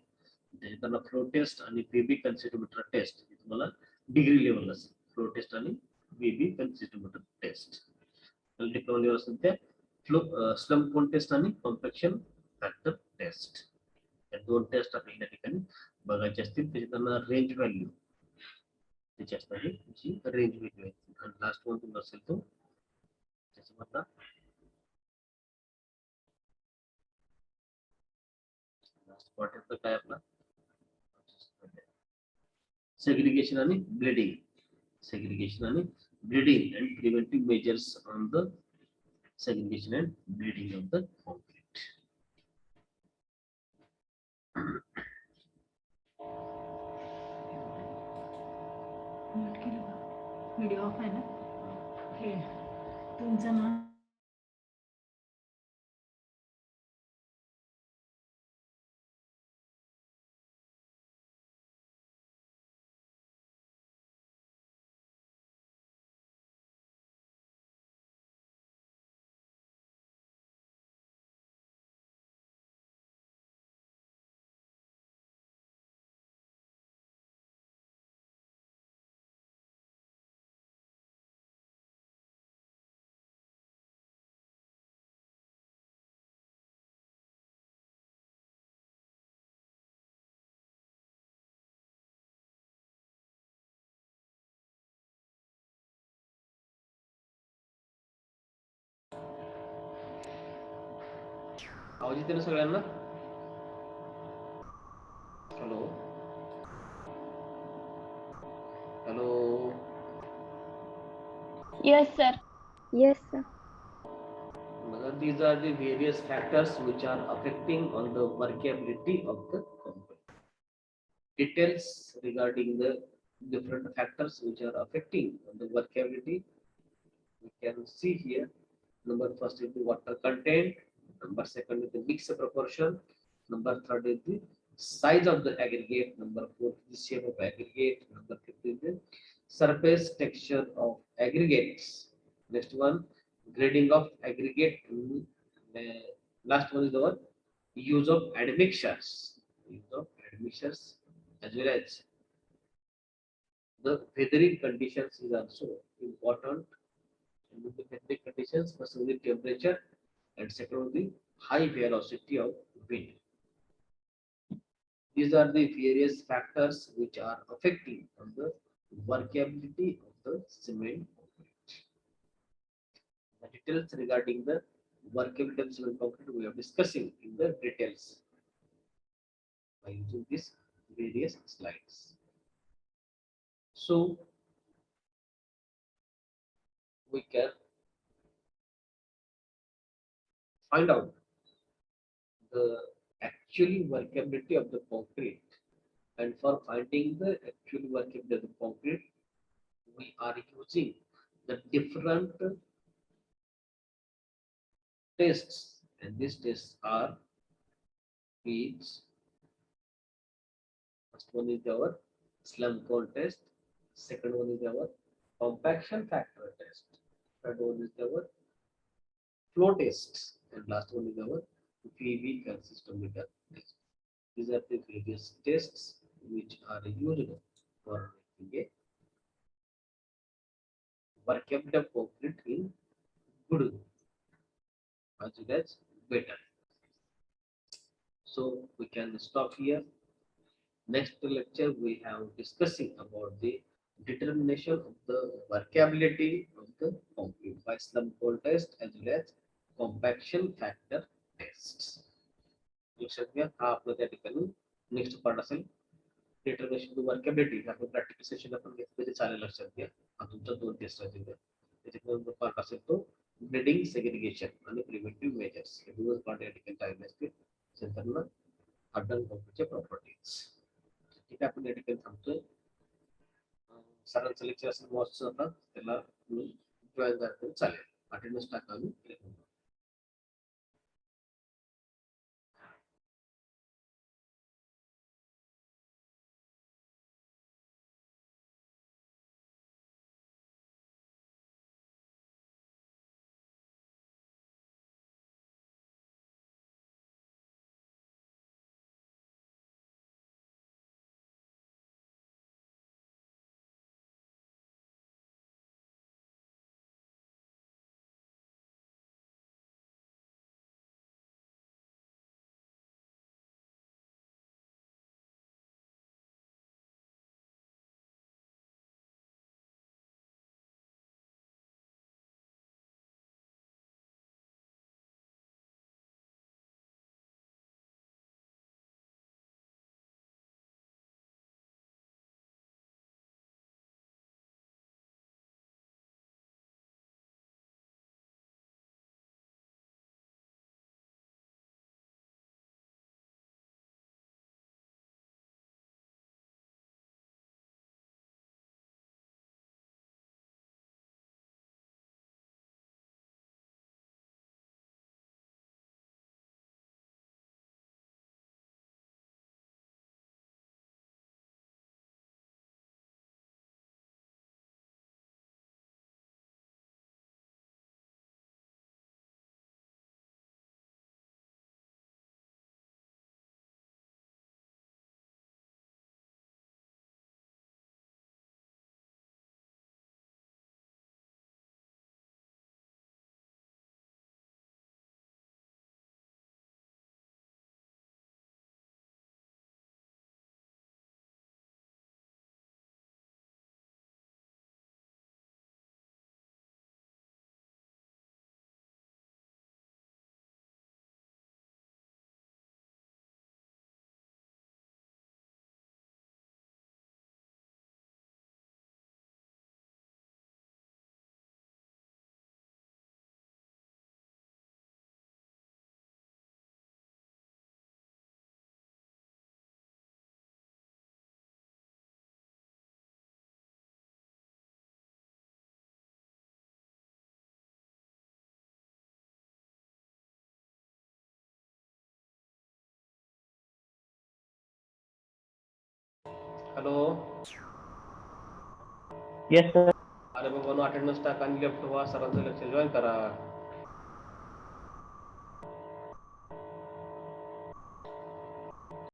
त्याच्यात फ्लो टेस्ट आणि VB consistometer टेस्ट तुम्हाला डिग्री लेवल असेल. फ्लो टेस्ट आणि VB consistometer test diploma level असेल त्या स्लम्प कोन टेस्ट आणि कॉम्पॅक्शन फॅक्टर टेस्ट या दोन टेस्ट आपल्याला या ठिकाणी बघायचे असतील. त्याच्यात रेंज व्हॅल्यू त्याची असणार आहे, जी रेंज व्हॅल्यू आहे. आणि लास्ट वन तुमचा असेल तो त्याच्यामधला लास्ट पार्ट काय आपला सेग्रिगेशन आणि ब्लीडिंग. सेग्रिगेशन आणि bleeding and preventive measures on the segregation and bleeding of the concrete. Video off आहे ना हे तुमचं नाव आवाज येते ना सगळ्यांना? Hello hello. Yes, sir. Yes, sir. These are the various factors which are affecting on the workability of the concrete. Details regarding the different factors which are affecting on the workability we can see here. Number first is the water content, number second is the mixture proportion, number third is the size of the aggregate, number four is the shape of aggregate, number fifth is the surface texture of aggregates. Next one, grading of aggregate. Last one is our use of admixtures. Use of admixtures as well as the weathering conditions is also important. And with the weathering conditions, first is the temperature, and second is the high velocity of wind. These are the various factors which are affecting on the workability of the cement concrete. The details regarding the workability of cement concrete we are discussing in the details by using these various slides. So we can find out the actual workability of the concrete, and for finding the actual workability of the concrete we are using the different tests, and these tests are each. First one is our slump cone test, second one is our compaction factor test, third one is our flow test, and last one is our VB consistometer test. These are the various tests which are used for making a workability of concrete in good as well as better. So we can stop here. Next lecture we have discussing about the determination of the workability of the concrete by slump hole test as well as compaction factor tests. लक्षात घ्या हा आपला त्या ठिकाणी next part असेल determination to वर्कॅबिलिटी आपण practical session आपण घेतलं ते चालेल लक्षात घ्या हा तुमचा 2 टेस्ट राहतील त्याच्यानंतर पार्ट असेल तो ग्रेडिंग सेग्रिगेशन आणि प्रिव्हेंटिव्ह मेजर्स हे दोन पार्ट या ठिकाणी टाइम असतील सेंटरला हार्डन कॉम्प्युटरच्या प्रॉपर्टीज ठीक आहे आपण या ठिकाणी थांबतोय सरांचं लेक्चर असेल मॉसचं आता त्याला जॉईन झालं चालेल अटेंडन्स टाका आणि हॅलो येस सर. अरे बाबा अटेंडन्स टाका आणि लेफ्ट व्हा सरांचं लेक्चर जॉईन करा